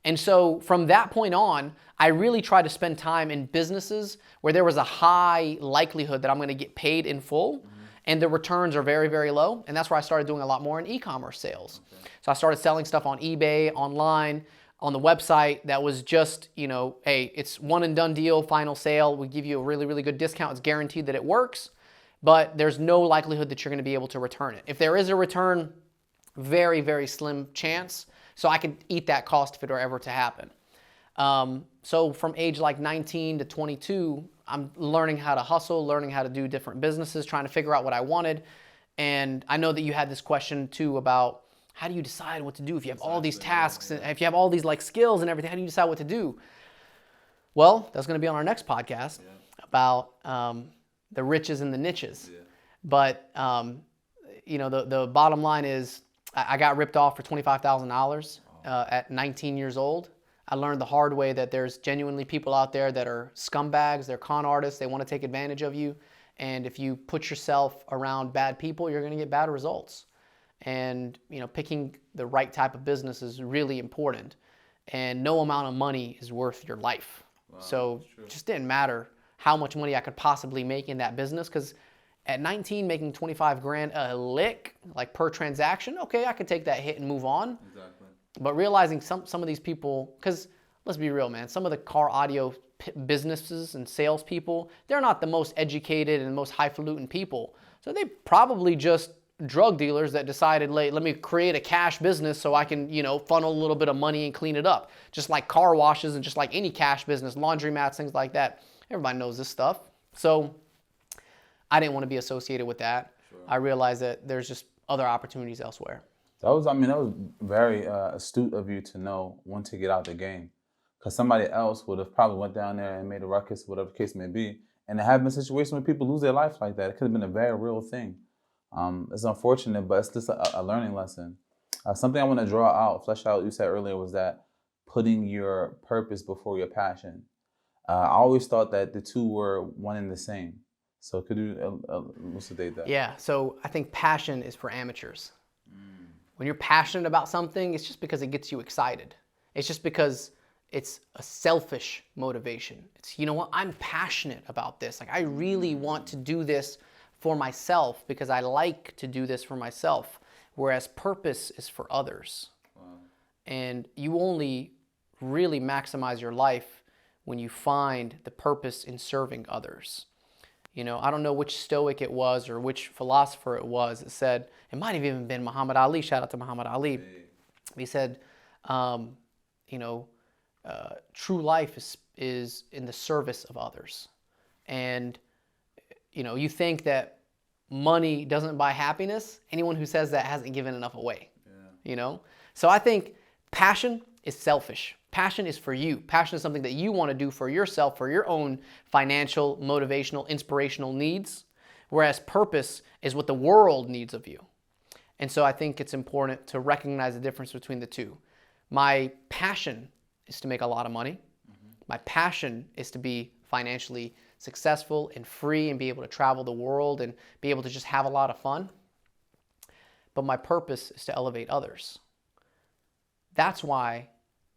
And so from that point on, I really try to spend time in businesses where there was a high likelihood that I'm going to get paid in full, and the returns are very, very low. And that's where I started doing a lot more in e-commerce sales. Okay. So I started selling stuff on eBay, online, on the website that was just, hey, it's one and done deal, final sale. We give you a really, really good discount. It's guaranteed that it works, but there's no likelihood that you're going to be able to return it. If there is a return, very, very slim chance. So I could eat that cost if it were ever to happen. So from age like 19 to 22, I'm learning how to hustle, learning how to do different businesses, trying to figure out what I wanted. And I know that you had this question too about how do you decide what to do if you have all these tasks and if you have all these like skills and everything, how do you decide what to do? Well, that's going to be on our next podcast about the riches and the niches. Yeah. But the bottom line is I got ripped off for $25,000 at 19 years old. I learned the hard way that there's genuinely people out there that are scumbags, they're con artists, they want to take advantage of you. And if you put yourself around bad people, you're going to get bad results. And picking the right type of business is really important. And no amount of money is worth your life. So it just didn't matter how much money I could possibly make in that business, because at 19, making 25 grand a lick, like per transaction, okay, I could take that hit and move on. Exactly. But realizing some of these people, because let's be real, man, some of the car audio businesses and salespeople, they're not the most educated and most highfalutin people. So they probably just drug dealers that decided, let me create a cash business so I can, funnel a little bit of money and clean it up. Just like car washes and just like any cash business, laundromats, things like that. Everybody knows this stuff. So I didn't want to be associated with that. Sure. I realized that there's just other opportunities elsewhere. That was very astute of you to know when to get out the game. Because somebody else would have probably went down there and made a ruckus, whatever the case may be. And there have been situations where people lose their life like that. It could have been a very real thing. It's unfortunate, but it's just a learning lesson. Something I want to draw out, flesh out, you said earlier, was that putting your purpose before your passion. I always thought that the two were one and the same. So could you elucidate that? Yeah, so I think passion is for amateurs. When you're passionate about something, it's just because it gets you excited. It's just because it's a selfish motivation. It's, you know what, I'm passionate about this. Like, I really want to do this for myself because I like to do this for myself. Whereas purpose is for others. Wow. And you only really maximize your life when you find the purpose in serving others. I don't know which Stoic it was or which philosopher it was that said, it might have even been Muhammad Ali, shout out to Muhammad Ali. Hey. He said, true life is in the service of others. And, you think that money doesn't buy happiness. Anyone who says that hasn't given enough away, So I think passion is selfish. Passion is for you. Passion is something that you want to do for yourself, for your own financial, motivational, inspirational needs, whereas purpose is what the world needs of you. And so I think it's important to recognize the difference between the two. My passion is to make a lot of money. My passion is to be financially successful and free and be able to travel the world and be able to just have a lot of fun. But my purpose is to elevate others. That's why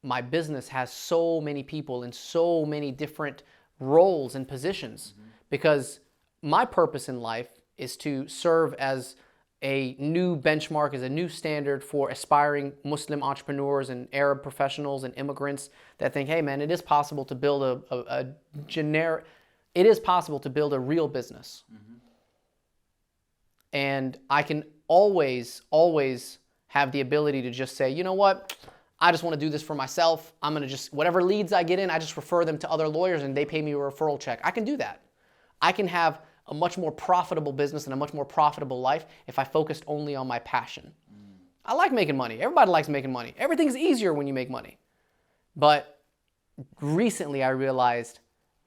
my business has so many people in so many different roles and positions, because my purpose in life is to serve as a new benchmark, as a new standard for aspiring Muslim entrepreneurs and Arab professionals and immigrants that think, hey man, it is possible to build it is possible to build a real business. And I can always have the ability to just say, you know what? I just want to do this for myself. I'm going to whatever leads I get in, I just refer them to other lawyers and they pay me a referral check. I can do that. I can have a much more profitable business and a much more profitable life if I focused only on my passion. I like making money. Everybody likes making money. Everything's easier when you make money. But recently I realized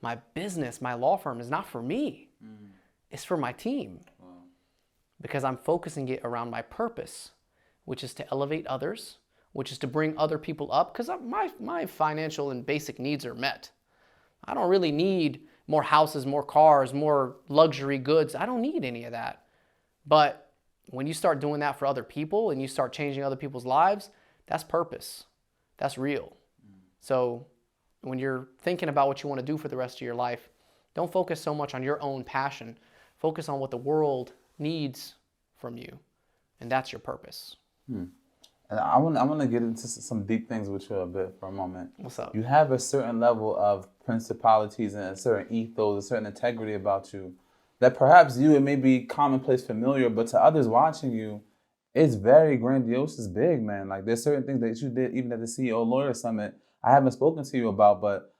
my business, my law firm is not for me. It's for my team. Wow. Because I'm focusing it around my purpose, which is to elevate others, which is to bring other people up, because my financial and basic needs are met. I don't really need more houses, more cars, more luxury goods. I don't need any of that. But when you start doing that for other people and you start changing other people's lives, that's purpose. That's real. So when you're thinking about what you want to do for the rest of your life, don't focus so much on your own passion. Focus on what the world needs from you. And that's your purpose. And I want to get into some deep things with you a bit for a moment. What's up? You have a certain level of principalities and a certain ethos, a certain integrity about you that perhaps it may be commonplace, familiar, but to others watching you, it's very grandiose. It's big, man. Like there's certain things that you did even at the CEO Lawyer Summit I haven't spoken to you about, but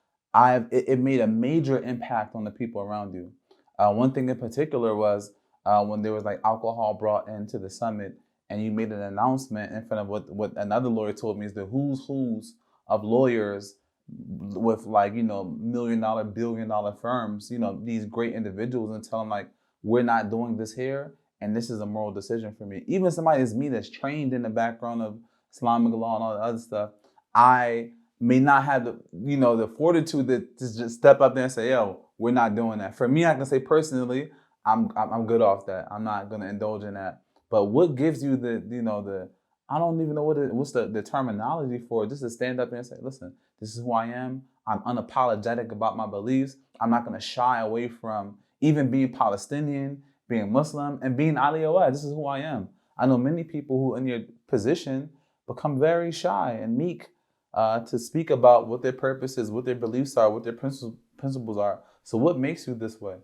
it made a major impact on the people around you. One thing in particular was when there was like alcohol brought into the summit, and you made an announcement in front of what another lawyer told me is the who's of lawyers with $1 million, $1 billion firms, these great individuals, and tell them like, we're not doing this here. And this is a moral decision for me. Even somebody as me that's trained in the background of Islamic law and all the other stuff, I may not have the fortitude to just step up there and say, yo, we're not doing that. For me, I can say personally, I'm good off that. I'm not going to indulge in that. But what gives you I don't even know what's the terminology for it, just to stand up there and say, listen, this is who I am. I'm unapologetic about my beliefs. I'm not going to shy away from even being Palestinian, being Muslim, and being Ali Awad. This is who I am. I know many people who in your position become very shy and meek to speak about what their purpose is, what their beliefs are, what their principles are. So what makes you this way?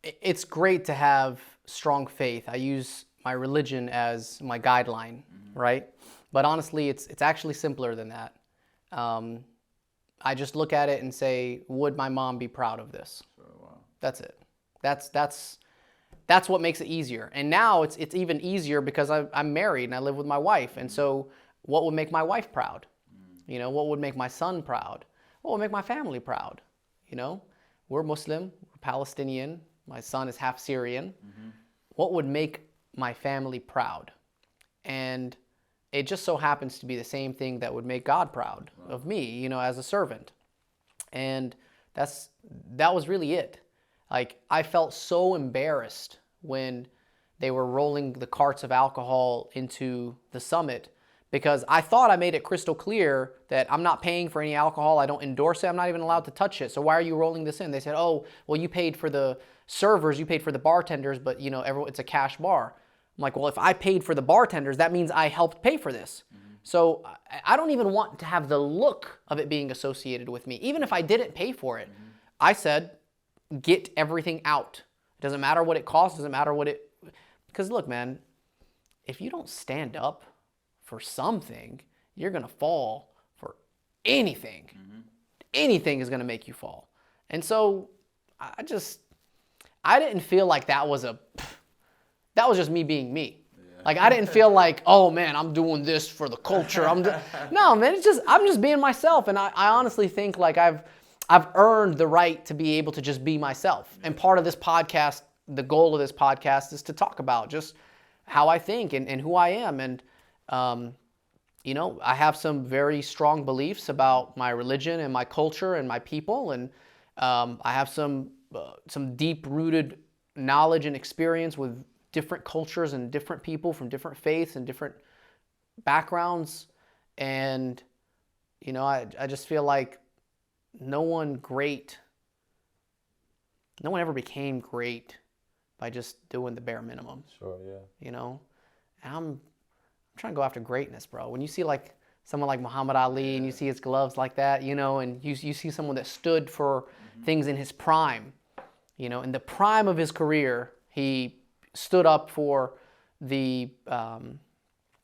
It's great to have strong faith. I use my religion as my guideline, right? But honestly, it's actually simpler than that. I just look at it and say, would my mom be proud of this? Wow. That's it. That's what makes it easier. And now it's even easier because I'm married and I live with my wife. And so what would make my wife proud? You know, what would make my son proud? What would make my family proud? You know, we're Muslim, we're Palestinian. My son is half Syrian. What would make my family proud? And it just so happens to be the same thing that would make God proud of me, you know, as a servant. And that was really it. Like, I felt so embarrassed when they were rolling the carts of alcohol into the summit because I thought I made it crystal clear that I'm not paying for any alcohol. I don't endorse it. I'm not even allowed to touch it. So why are you rolling this in? They said, oh, well, you paid for the servers, you paid for the bartenders, but, you know, it's a cash bar. I'm like, well, if I paid for the bartenders, that means I helped pay for this. So I don't even want to have the look of it being associated with me. Even if I didn't pay for it, I said, get everything out. It doesn't matter what it costs, doesn't matter what it... Because look, man, if you don't stand up for something, you're going to fall for anything. Anything is going to make you fall. And so I didn't feel like that was just me being me. Like, I didn't feel like, oh man, I'm doing this for the culture. No, man, I'm just being myself. And I honestly think like I've earned the right to be able to just be myself. And part of this podcast, the goal of this podcast is to talk about just how I think and who I am. And, you know, I have some very strong beliefs about my religion and my culture and my people. And I have some deep-rooted knowledge and experience with different cultures and different people from different faiths and different backgrounds. And, you know, I just feel like no one ever became great by just doing the bare minimum. Sure, yeah. You know? And I'm trying to go after greatness, bro. When you see like someone like Muhammad Ali and you see his gloves like that, you know, and you see someone that stood for things in his prime, you know, in the prime of his career, he stood up for the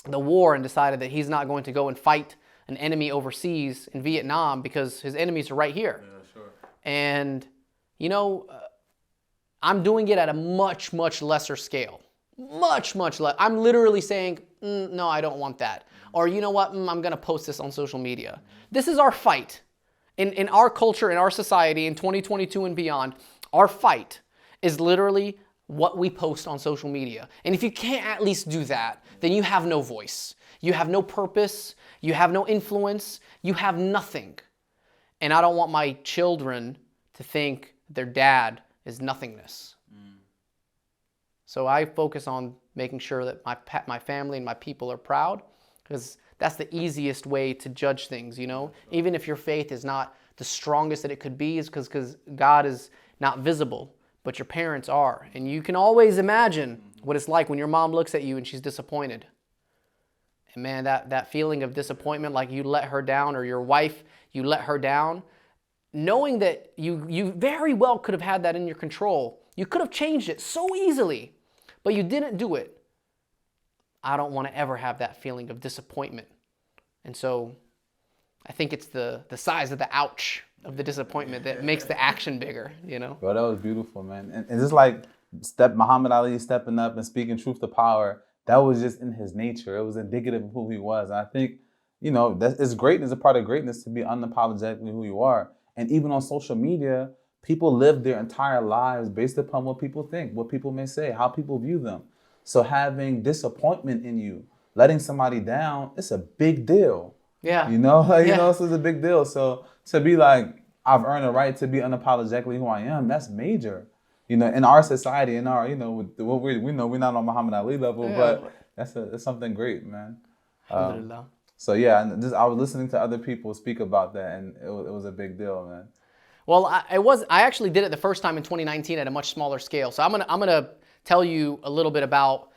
war and decided that he's not going to go and fight an enemy overseas in Vietnam because his enemies are right here. Yeah, sure. And, you know, I'm doing it at a much, much lesser scale. Much, much less. I'm literally saying, no, I don't want that. Or, you know what, I'm going to post this on social media. This is our fight. In our culture, in our society, in 2022 and beyond, our fight is literally what we post on social media. And if you can't at least do that, then you have no voice. You have no purpose. You have no influence. You have nothing. And I don't want my children to think their dad is nothingness. So I focus on making sure that my family and my people are proud, because that's the easiest way to judge things, you know? Even if your faith is not the strongest that it could be, is because God is not visible, but your parents are. And you can always imagine what it's like when your mom looks at you and she's disappointed. And man, that feeling of disappointment, like you let her down, or your wife, you let her down, knowing that you very well could have had that in your control. You could have changed it so easily, but you didn't do it. I don't want to ever have that feeling of disappointment. And so I think it's the size of the ouch of the disappointment that makes the action bigger, you know? Well, that was beautiful, man. And just like Muhammad Ali stepping up and speaking truth to power, that was just in his nature. It was indicative of who he was. And I think, you know, it's greatness, a part of greatness to be unapologetically who you are. And even on social media, people live their entire lives based upon what people think, what people may say, how people view them. So having disappointment in you, letting somebody down, it's a big deal. Yeah. You know, like, you know, so it's a big deal. So to be like, I've earned a right to be unapologetically who I am, that's major. You know, in our society, in our, you know, with what we know we're not on Muhammad Ali level, but that's something great, man. Alhamdulillah. So yeah, and I was listening to other people speak about that, and it was a big deal, man. Well, I actually did it the first time in 2019 at a much smaller scale. So I'm gonna tell you a little bit about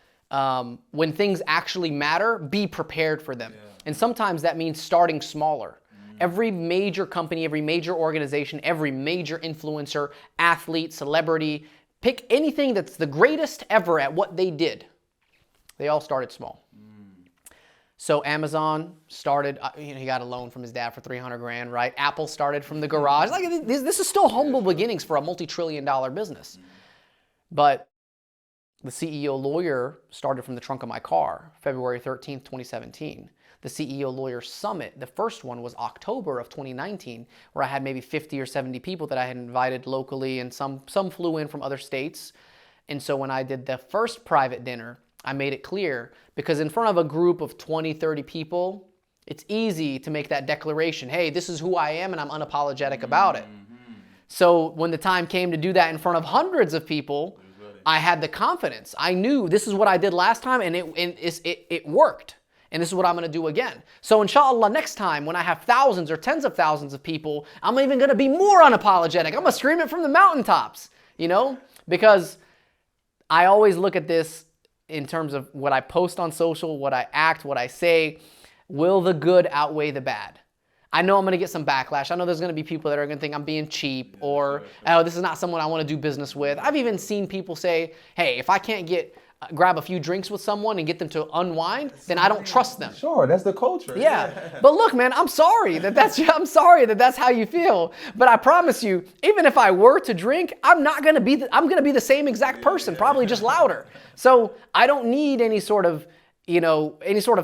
when things actually matter, be prepared for them. Yeah. And sometimes that means starting smaller. Every major company, every major organization, every major influencer, athlete, celebrity, pick anything that's the greatest ever at what they did. They all started small. So Amazon started, he got a loan from his dad for 300 grand, right? Apple started from the garage. Like this is still humble beginnings for a multi-trillion-dollar business. But the CEO lawyer started from the trunk of my car, February 13th, 2017. The CEO Lawyer Summit, the first one was October of 2019, where I had maybe 50 or 70 people that I had invited locally, and some flew in from other states. And so when I did the first private dinner, I made it clear, because in front of a group of 20, 30 people, it's easy to make that declaration, hey, this is who I am and I'm unapologetic about it. So when the time came to do that in front of hundreds of people, I had the confidence. I knew this is what I did last time, and it worked. And this is what I'm going to do again. So inshallah, next time when I have thousands or tens of thousands of people, I'm even going to be more unapologetic. I'm going to scream it from the mountaintops, because I always look at this in terms of what I post on social, what I act, what I say. Will the good outweigh the bad? I know I'm going to get some backlash. I know there's going to be people that are going to think I'm being cheap, or, oh, this is not someone I want to do business with. I've even seen people say, hey, if I can't grab a few drinks with someone and get them to unwind, then I don't trust them. Sure, that's the culture. Yeah. But look, man, I'm sorry that that's how you feel. But I promise you, even if I were to drink, I'm going to be the same exact person, probably just louder. So I don't need any sort of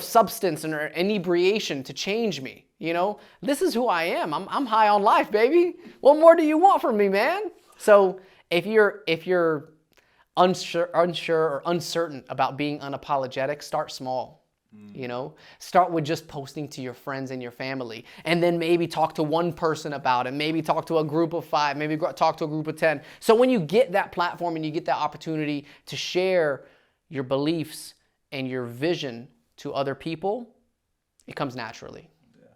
substance or inebriation to change me. This is who I am. I'm high on life, baby. What more do you want from me, man? So if you're unsure or uncertain about being unapologetic, start small. Start with just posting to your friends and your family, and then maybe talk to one person about it, maybe talk to a group of 5, maybe talk to a group of 10. So when you get that platform and you get that opportunity to share your beliefs and your vision to other people, it comes naturally. Yeah.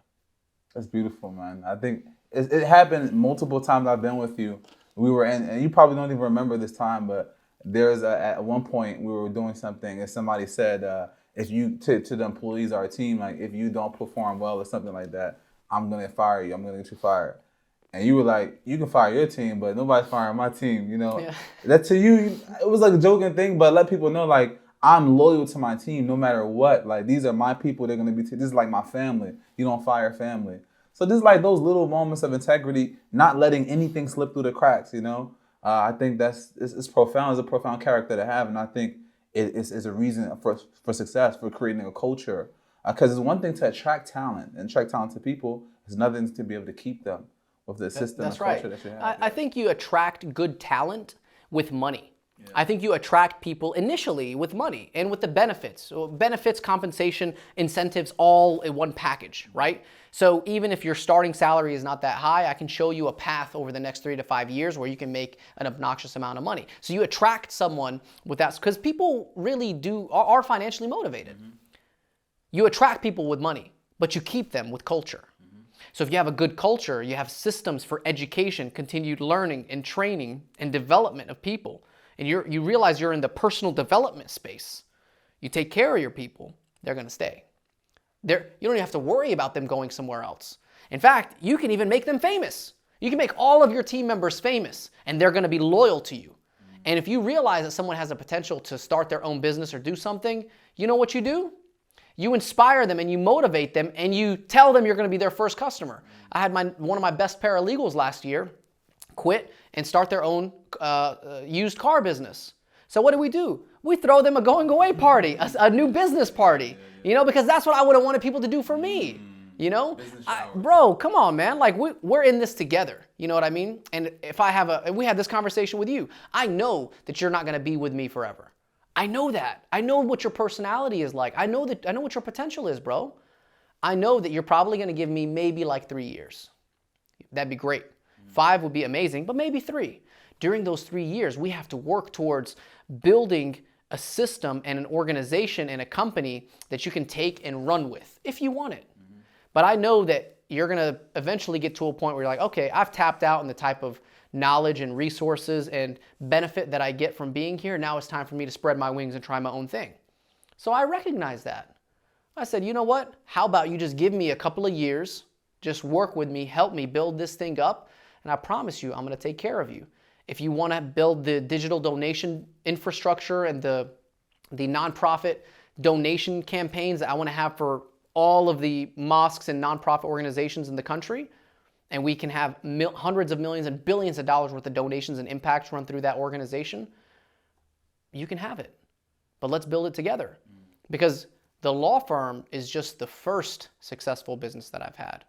That's beautiful, man. I think it happened multiple times I've been with you. We were in, and you probably don't even remember this time, but at one point we were doing something and somebody said, if you, to the employees, our team, like, if you don't perform well or something like that, I'm going to fire you. I'm going to get you fired. And you were like, you can fire your team, but nobody's firing my team, Yeah. That to you, it was like a joking thing, but let people know, like, I'm loyal to my team no matter what. Like, these are my people. They're going to be, this is like my family. You don't fire family. So just like those little moments of integrity, not letting anything slip through the cracks, I think it's profound. It's a profound character to have. And I think it's a reason for success, for creating a culture. Because it's one thing to attract talent to people. It's another thing to be able to keep them with the system and culture that you have. I think you attract good talent with money. Yeah. I think you attract people initially with money and with the benefits. So benefits, compensation, incentives, all in one package, right? So even if your starting salary is not that high, I can show you a path over the next 3 to 5 years where you can make an obnoxious amount of money. So you attract someone with that, because people really are financially motivated. Mm-hmm. You attract people with money, but you keep them with culture. Mm-hmm. So if you have a good culture, you have systems for education, continued learning and training and development of people, and you realize you're in the personal development space, you take care of your people, they're going to stay. You don't even have to worry about them going somewhere else. In fact, you can even make them famous. You can make all of your team members famous, and they're going to be loyal to you. And if you realize that someone has a potential to start their own business or do something, you know what you do? You inspire them and you motivate them and you tell them you're going to be their first customer. I had one of my best paralegals last year quit and start their own used car business. So what do? We throw them a going away party, a new business party, because that's what I would have wanted people to do for me, bro, come on, man. Like we're in this together. You know what I mean? And if we had this conversation with you, I know that you're not going to be with me forever. I know that. I know what your personality is like. I know what your potential is, bro. I know that you're probably going to give me maybe like 3 years. That'd be great. 5 would be amazing, but maybe 3. During those 3 years, we have to work towards building a system and an organization and a company that you can take and run with if you want it. But I know that you're going to eventually get to a point where you're like, okay, I've tapped out in the type of knowledge and resources and benefit that I get from being here. Now it's time for me to spread my wings and try my own thing. So I recognize that. I said, you know what? How about you just give me a couple of years, just work with me, help me build this thing up, and I promise you, I'm going to take care of you. If you want to build the digital donation infrastructure and the nonprofit donation campaigns that I want to have for all of the mosques and nonprofit organizations in the country, and we can have hundreds of millions and billions of dollars worth of donations and impacts run through that organization, you can have it. But let's build it together. Because the law firm is just the first successful business that I've had.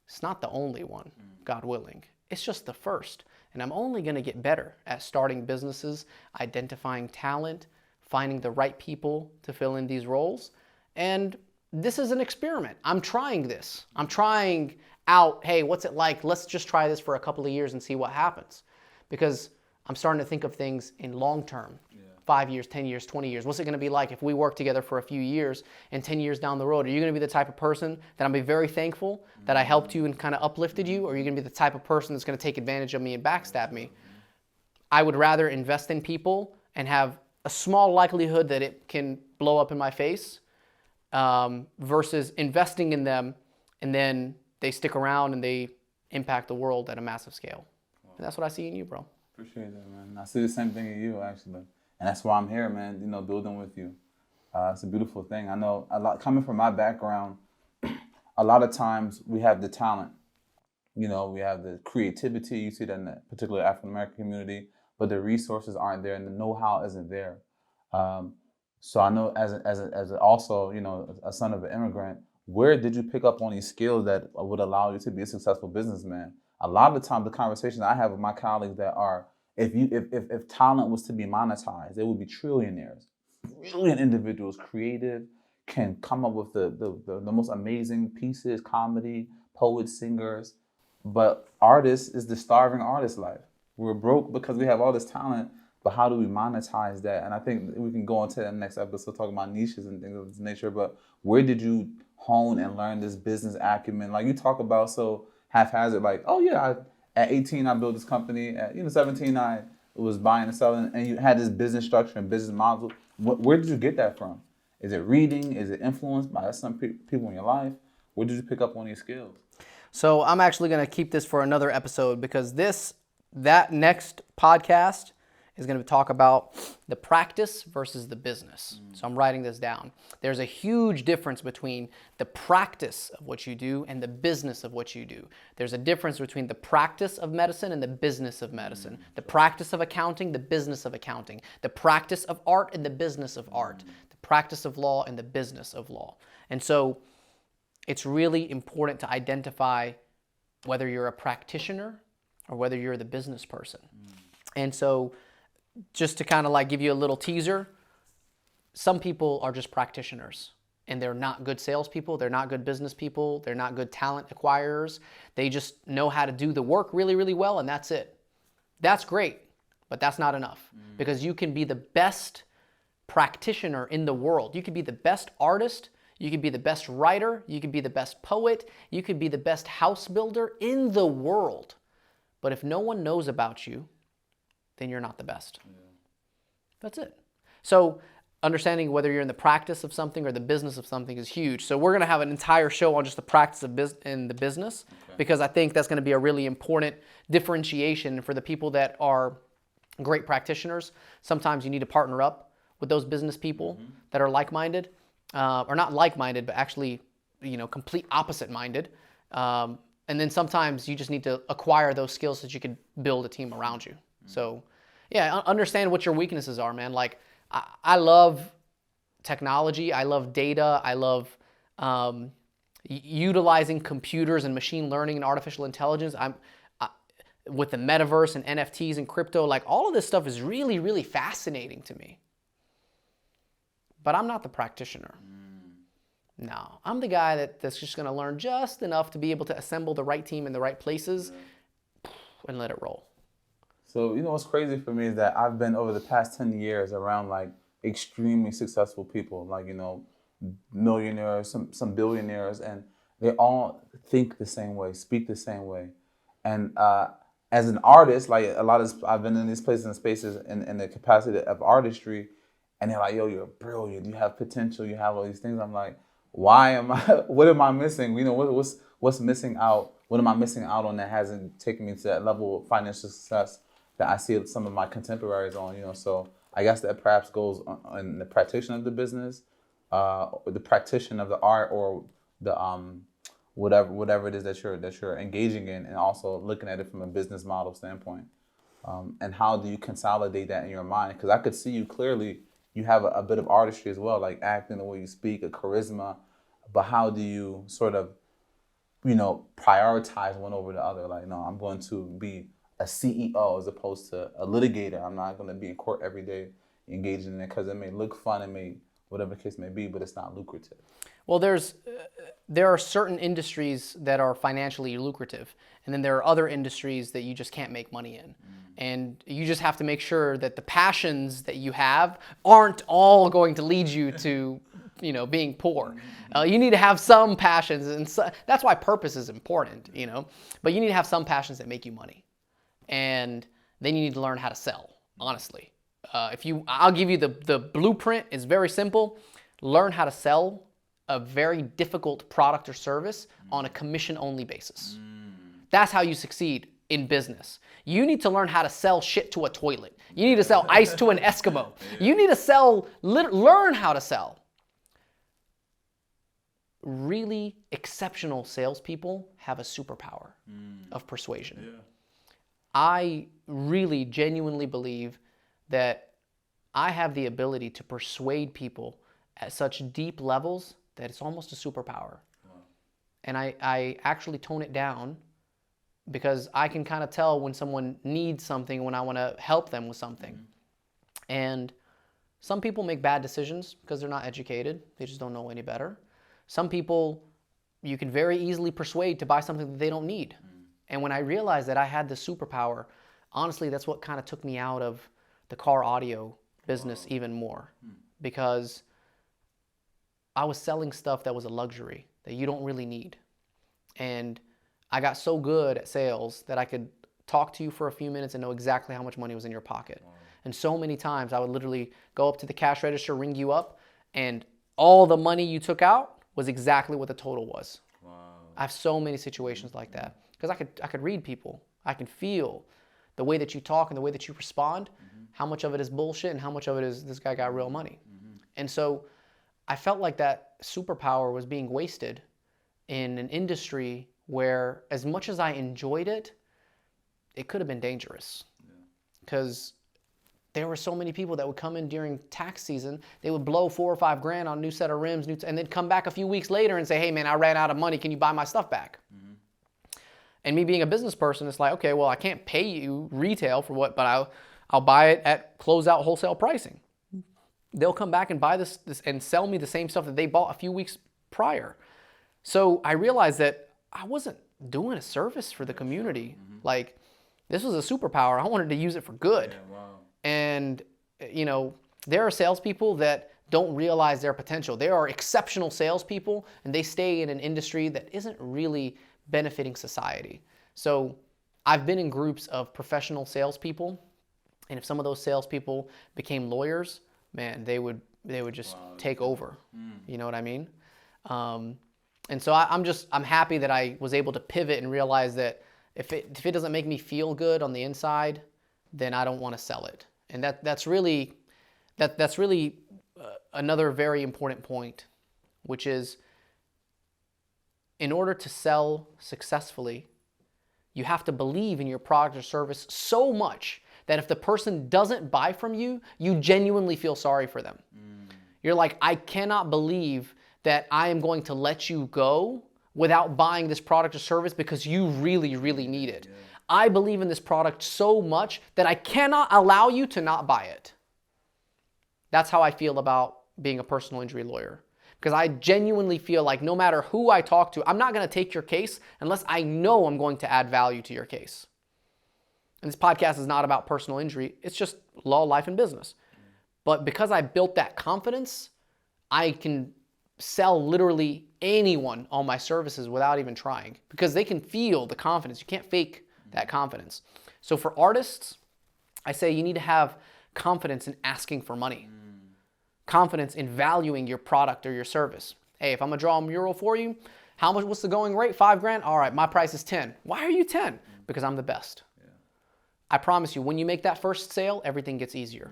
It's not the only one, God willing. It's just the first. And I'm only going to get better at starting businesses, identifying talent, finding the right people to fill in these roles. And this is an experiment. I'm trying this. I'm trying out, hey, what's it like? Let's just try this for a couple of years and see what happens. Because I'm starting to think of things in long term. 5 years, 10 years, 20 years. What's it going to be like if we work together for a few years and 10 years down the road? Are you going to be the type of person that I'm going to be very thankful that I helped you and kind of uplifted you? Or are you going to be the type of person that's going to take advantage of me and backstab me? I would rather invest in people and have a small likelihood that it can blow up in my face versus investing in them and then they stick around and they impact the world at a massive scale. And that's what I see in you, bro. Appreciate that, man. I see the same thing in you, actually. And that's why I'm here, man, building with you. It's a beautiful thing. I know a lot, coming from my background, a lot of times we have the talent, we have the creativity, you see that in the particular African-American community, but the resources aren't there and the know-how isn't there. So I know as also, a son of an immigrant, where did you pick up on these skills that would allow you to be a successful businessman? A lot of the time, the conversations I have with my colleagues that are, if talent was to be monetized, there would be trillionaires, brilliant individuals, creative, can come up with the most amazing pieces, comedy, poets, singers. But artists is the starving artist life. We're broke because we have all this talent, but how do we monetize that? And I think we can go on to the next episode talking about niches and things of this nature. But where did you hone and learn this business acumen? Like you talk about so haphazard, like, oh yeah, at 18, I built this company. At 17, I was buying and selling, and you had this business structure and business model. Where did you get that from? Is it reading? Is it influenced by some people in your life? Where did you pick up on these skills? So I'm actually going to keep this for another episode because that next podcast is going to talk about the practice versus the business. So I'm writing this down. There's a huge difference between the practice of what you do and the business of what you do. There's a difference between the practice of medicine and the business of medicine. The practice of accounting, the business of accounting. The practice of art and the business of art. The practice of law and the business of law. And so it's really important to identify whether you're a practitioner or whether you're the business person. And so just to kind of like give you a little teaser, some people are just practitioners and they're not good salespeople, they're not good business people, they're not good talent acquirers. They just know how to do the work really, really well and that's it. That's great, but that's not enough because you can be the best practitioner in the world. You could be the best artist, you could be the best writer, you could be the best poet, you could be the best house builder in the world. But if no one knows about you, then you're not the best. Yeah. That's it. So understanding whether you're in the practice of something or the business of something is huge. So we're going to have an entire show on just the practice of in the business because I think that's going to be a really important differentiation for the people that are great practitioners. Sometimes you need to partner up with those business people that are like-minded, or not like-minded, but actually, complete opposite-minded. And then sometimes you just need to acquire those skills so that you can build a team around you. So, yeah, understand what your weaknesses are, man. Like, I love technology. I love data. I love utilizing computers and machine learning and artificial intelligence. With the metaverse and NFTs and crypto, like all of this stuff is really, really fascinating to me. But I'm not the practitioner. No, I'm the guy that's just going to learn just enough to be able to assemble the right team in the right places and let it roll. So, what's crazy for me is that I've been over the past 10 years around like extremely successful people, like, millionaires, some billionaires. And they all think the same way, speak the same way. And as an artist, like I've been in these places and spaces in the capacity of artistry, and they're like, yo, you're brilliant, you have potential, you have all these things. I'm like, why am I, what am I missing? You know, what's missing out? What am I missing out on that hasn't taken me to that level of financial success that I see some of my contemporaries on, you know? So I guess that perhaps goes on the practitioner of the business, or the practitioner of the art, or the whatever it is that you're engaging in, and also looking at it from a business model standpoint. And how do you consolidate that in your mind? Because I could see you clearly, you have a bit of artistry as well, like acting, the way you speak, a charisma, but how do you sort of, you know, prioritize one over the other? Like, no, I'm going to be a CEO as opposed to a litigator. I'm not going to be in court every day engaging in it because it may look fun, it may, whatever the case may be, but it's not lucrative. Well, there are certain industries that are financially lucrative, and then there are other industries that you just can't make money in. And you just have to make sure that the passions that you have aren't all going to lead you to, you know, being poor. You need to have some passions, and that's why purpose is important, you know. But you need to have some passions that make you money, and then you need to learn how to sell. Honestly, I'll give you the blueprint. It's very simple. Learn how to sell a very difficult product or service on a commission-only basis. That's how you succeed in business. You need to learn how to sell shit to a toilet. You need to sell ice to an Eskimo. You need to learn how to sell. Really exceptional salespeople have a superpower of persuasion. Yeah. I really genuinely believe that I have the ability to persuade people at such deep levels that it's almost a superpower. Wow. And I actually tone it down because I can kind of tell when someone needs something, when I want to help them with something. And some people make bad decisions because they're not educated. They just don't know any better. Some people you can very easily persuade to buy something that they don't need. And when I realized that I had this superpower, honestly, that's what kind of took me out of the car audio business even more. Because I was selling stuff that was a luxury that you don't really need. And I got so good at sales that I could talk to you for a few minutes and know exactly how much money was in your pocket. Wow. And so many times I would literally go up to the cash register, ring you up, and all the money you took out was exactly what the total was. Wow. I have so many situations like that because I could read people. I can feel the way that you talk and the way that you respond, how much of it is bullshit and how much of it is this guy got real money. And so I felt like that superpower was being wasted in an industry where, as much as I enjoyed it, it could have been dangerous. Because there were so many people that would come in during tax season, they would blow $4 or $5 grand on a new set of rims, and then come back a few weeks later and say, hey man, I ran out of money, can you buy my stuff back? And me being a business person, it's like, okay, well, I can't pay you retail for what, but I'll buy it at closeout wholesale pricing. They'll come back and buy this and sell me the same stuff that they bought a few weeks prior. So I realized that I wasn't doing a service for the community. Like, this was a superpower. I wanted to use it for good. Yeah, wow. And, you know, there are salespeople that don't realize their potential. There are exceptional salespeople, and they stay in an industry that isn't really benefiting society. So I've been in groups of professional salespeople, and if some of those salespeople became lawyers, man, they would just take over. You know what I mean? And so I'm happy that I was able to pivot and realize that if it doesn't make me feel good on the inside, then I don't want to sell it. And that's really another very important point, which is, in order to sell successfully, you have to believe in your product or service so much that if the person doesn't buy from you, you genuinely feel sorry for them. You're like, I cannot believe that I am going to let you go without buying this product or service because you really, really need it. Yeah. I believe in this product so much that I cannot allow you to not buy it. That's how I feel about being a personal injury lawyer. Because I genuinely feel like no matter who I talk to, I'm not going to take your case unless I know I'm going to add value to your case. And this podcast is not about personal injury. It's just law, life, and business. But because I built that confidence, I can sell literally anyone on my services without even trying, because they can feel the confidence. You can't fake that confidence. So for artists, I say you need to have confidence in asking for money, confidence in valuing your product or your service. Hey, if I'm gonna draw a mural for you, how much, what's the going rate? $5,000? All right, my price is 10. Why are you 10? Because I'm the best. I promise you, when you make that first sale, everything gets easier.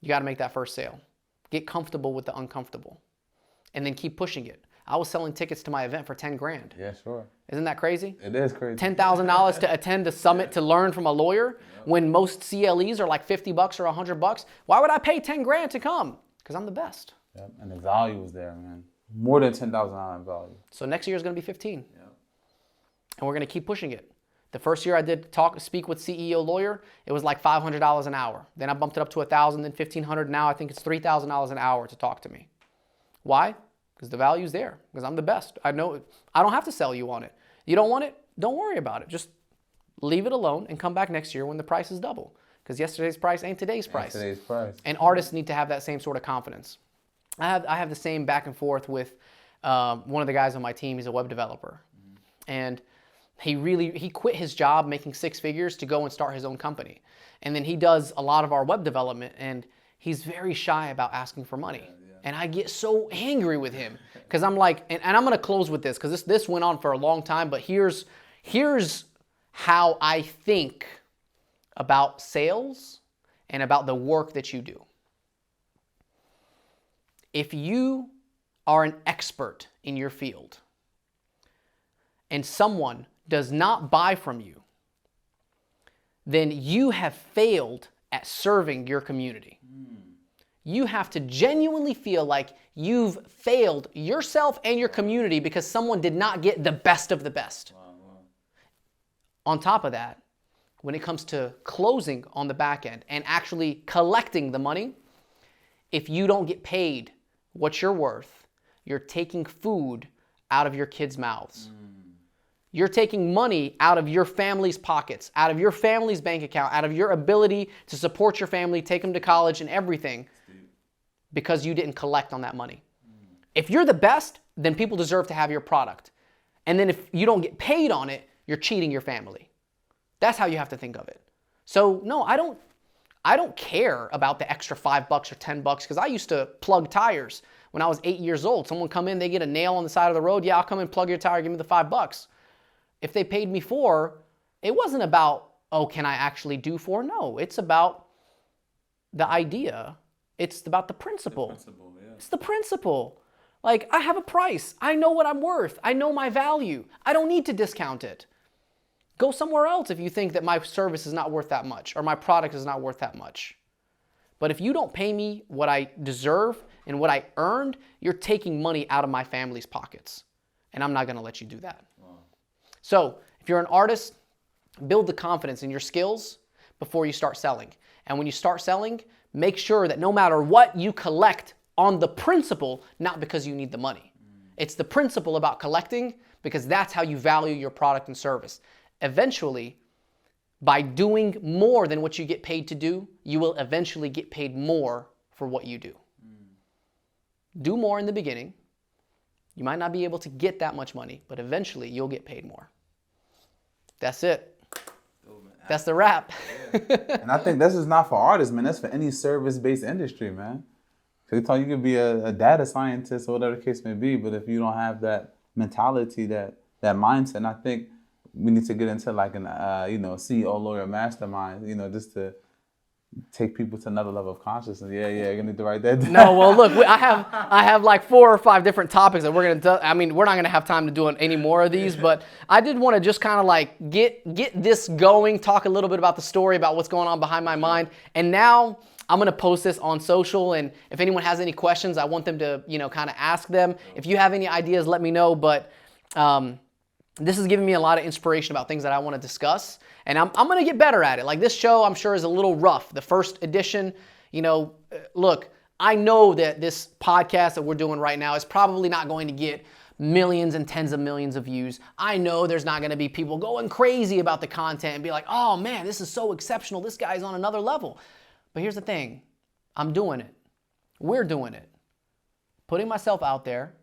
You gotta make that first sale. Get comfortable with the uncomfortable, and then keep pushing it. I was selling tickets to my event for 10 grand. Yeah, sure. Isn't that crazy? It is crazy. $10,000 to attend a summit to learn from a lawyer when most CLEs are like $50 or $100. Why would I pay 10 grand to come? Because I'm the best. Yep. And the value was there, man. More than $10,000 in value. So next year is going to be 15. Yep. And we're going to keep pushing it. The first year I did speak with CEO lawyer, it was like $500 an hour. Then I bumped it up to $1,000, then $1,500. Now I think it's $3,000 an hour to talk to me. Why? Because the value's there, because I'm the best. I know I don't have to sell you on it. You don't want it? Don't worry about it. Just leave it alone and come back next year when the price is double. Because yesterday's price ain't today's price. Today's price. And artists need to have that same sort of confidence. I have the same back and forth with one of the guys on my team. He's a web developer. And he quit his job making 6 figures to go and start his own company. And then he does a lot of our web development, and he's very shy about asking for money. And I get so angry with him because I'm like, and I'm going to close with this because this went on for a long time, but here's how I think about sales and about the work that you do. If you are an expert in your field and someone does not buy from you, then you have failed at serving your community. You have to genuinely feel like you've failed yourself and your community because someone did not get the best of the best. Wow. On top of that, when it comes to closing on the back end and actually collecting the money, if you don't get paid what you're worth, you're taking food out of your kids' mouths. You're taking money out of your family's pockets, out of your family's bank account, out of your ability to support your family, take them to college and everything, because you didn't collect on that money. If you're the best, then people deserve to have your product. And then if you don't get paid on it, you're cheating your family. That's how you have to think of it. So no, I don't care about the extra $5 or $10 because I used to plug tires when I was 8 years old. Someone come in, they get a nail on the side of the road. Yeah, I'll come and plug your tire, give me the $5. If they paid me $4, it wasn't about, oh, can I actually do $4? No, it's about the idea. It's about the principle. It's the principle. Like, I have a price. I know what I'm worth. I know my value. I don't need to discount it. Go somewhere else if you think that my service is not worth that much or my product is not worth that much. But if you don't pay me what I deserve and what I earned, you're taking money out of my family's pockets. And I'm not going to let you do that. Wow. So if you're an artist, build the confidence in your skills before you start selling. And when you start selling, make sure that no matter what you collect on the principle, not because you need the money. It's the principle about collecting because that's how you value your product and service. Eventually, by doing more than what you get paid to do, you will eventually get paid more for what you do. Do more in the beginning. You might not be able to get that much money, but eventually you'll get paid more. That's it. That's the wrap. And I think this is not for artists, man. That's for any service-based industry, man. Because you could be a data scientist or whatever the case may be, but if you don't have that mentality, that mindset, and I think we need to get into like an CEO lawyer mastermind, just to take people to another level of consciousness. Yeah, you're gonna need to write that down. No, well, look, I have like 4 or 5 different topics that we're gonna do. I mean, we're not gonna have time to do any more of these, but I did want to just kind of like get this going, talk a little bit about the story, about what's going on behind my mind, and now I'm gonna post this on social. And if anyone has any questions, I want them to kind of ask them. If you have any ideas, let me know. But this is giving me a lot of inspiration about things that I want to discuss. And I'm going to get better at it. Like this show, I'm sure is a little rough. The first edition, look, I know that this podcast that we're doing right now is probably not going to get millions and tens of millions of views. I know there's not going to be people going crazy about the content and be like, oh man, this is so exceptional. This guy's on another level. But here's the thing. I'm doing it. We're doing it. Putting myself out there,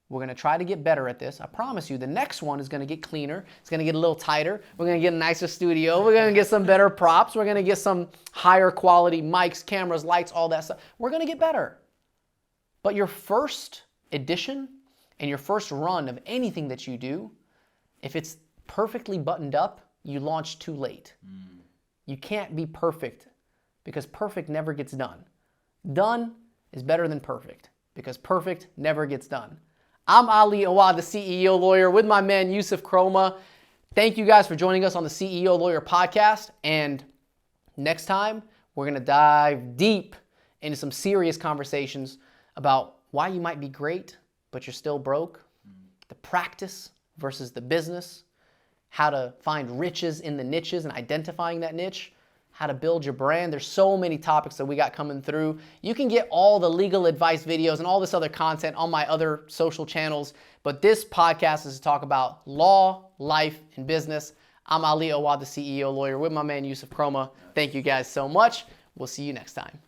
We're going to try to get better at this. I promise you, the next one is going to get cleaner. It's going to get a little tighter. We're going to get a nicer studio. We're going to get some better props. We're going to get some higher quality mics, cameras, lights, all that stuff. We're going to get better. But your first edition and your first run of anything that you do, if it's perfectly buttoned up, you launch too late. You can't be perfect because perfect never gets done. Done is better than perfect because perfect never gets done. I'm Ali Awad, the CEO Lawyer, with my man Yusuf Kroma. Thank you guys for joining us on the CEO Lawyer podcast. And next time, we're going to dive deep into some serious conversations about why you might be great, but you're still broke, the practice versus the business, how to find riches in the niches and identifying that niche, how to build your brand. There's so many topics that we got coming through. You can get all the legal advice videos and all this other content on my other social channels, but this podcast is to talk about law, life, and business. I'm Ali Awad, the CEO Lawyer, with my man Yusuf Kroma. Thank you guys so much. We'll see you next time.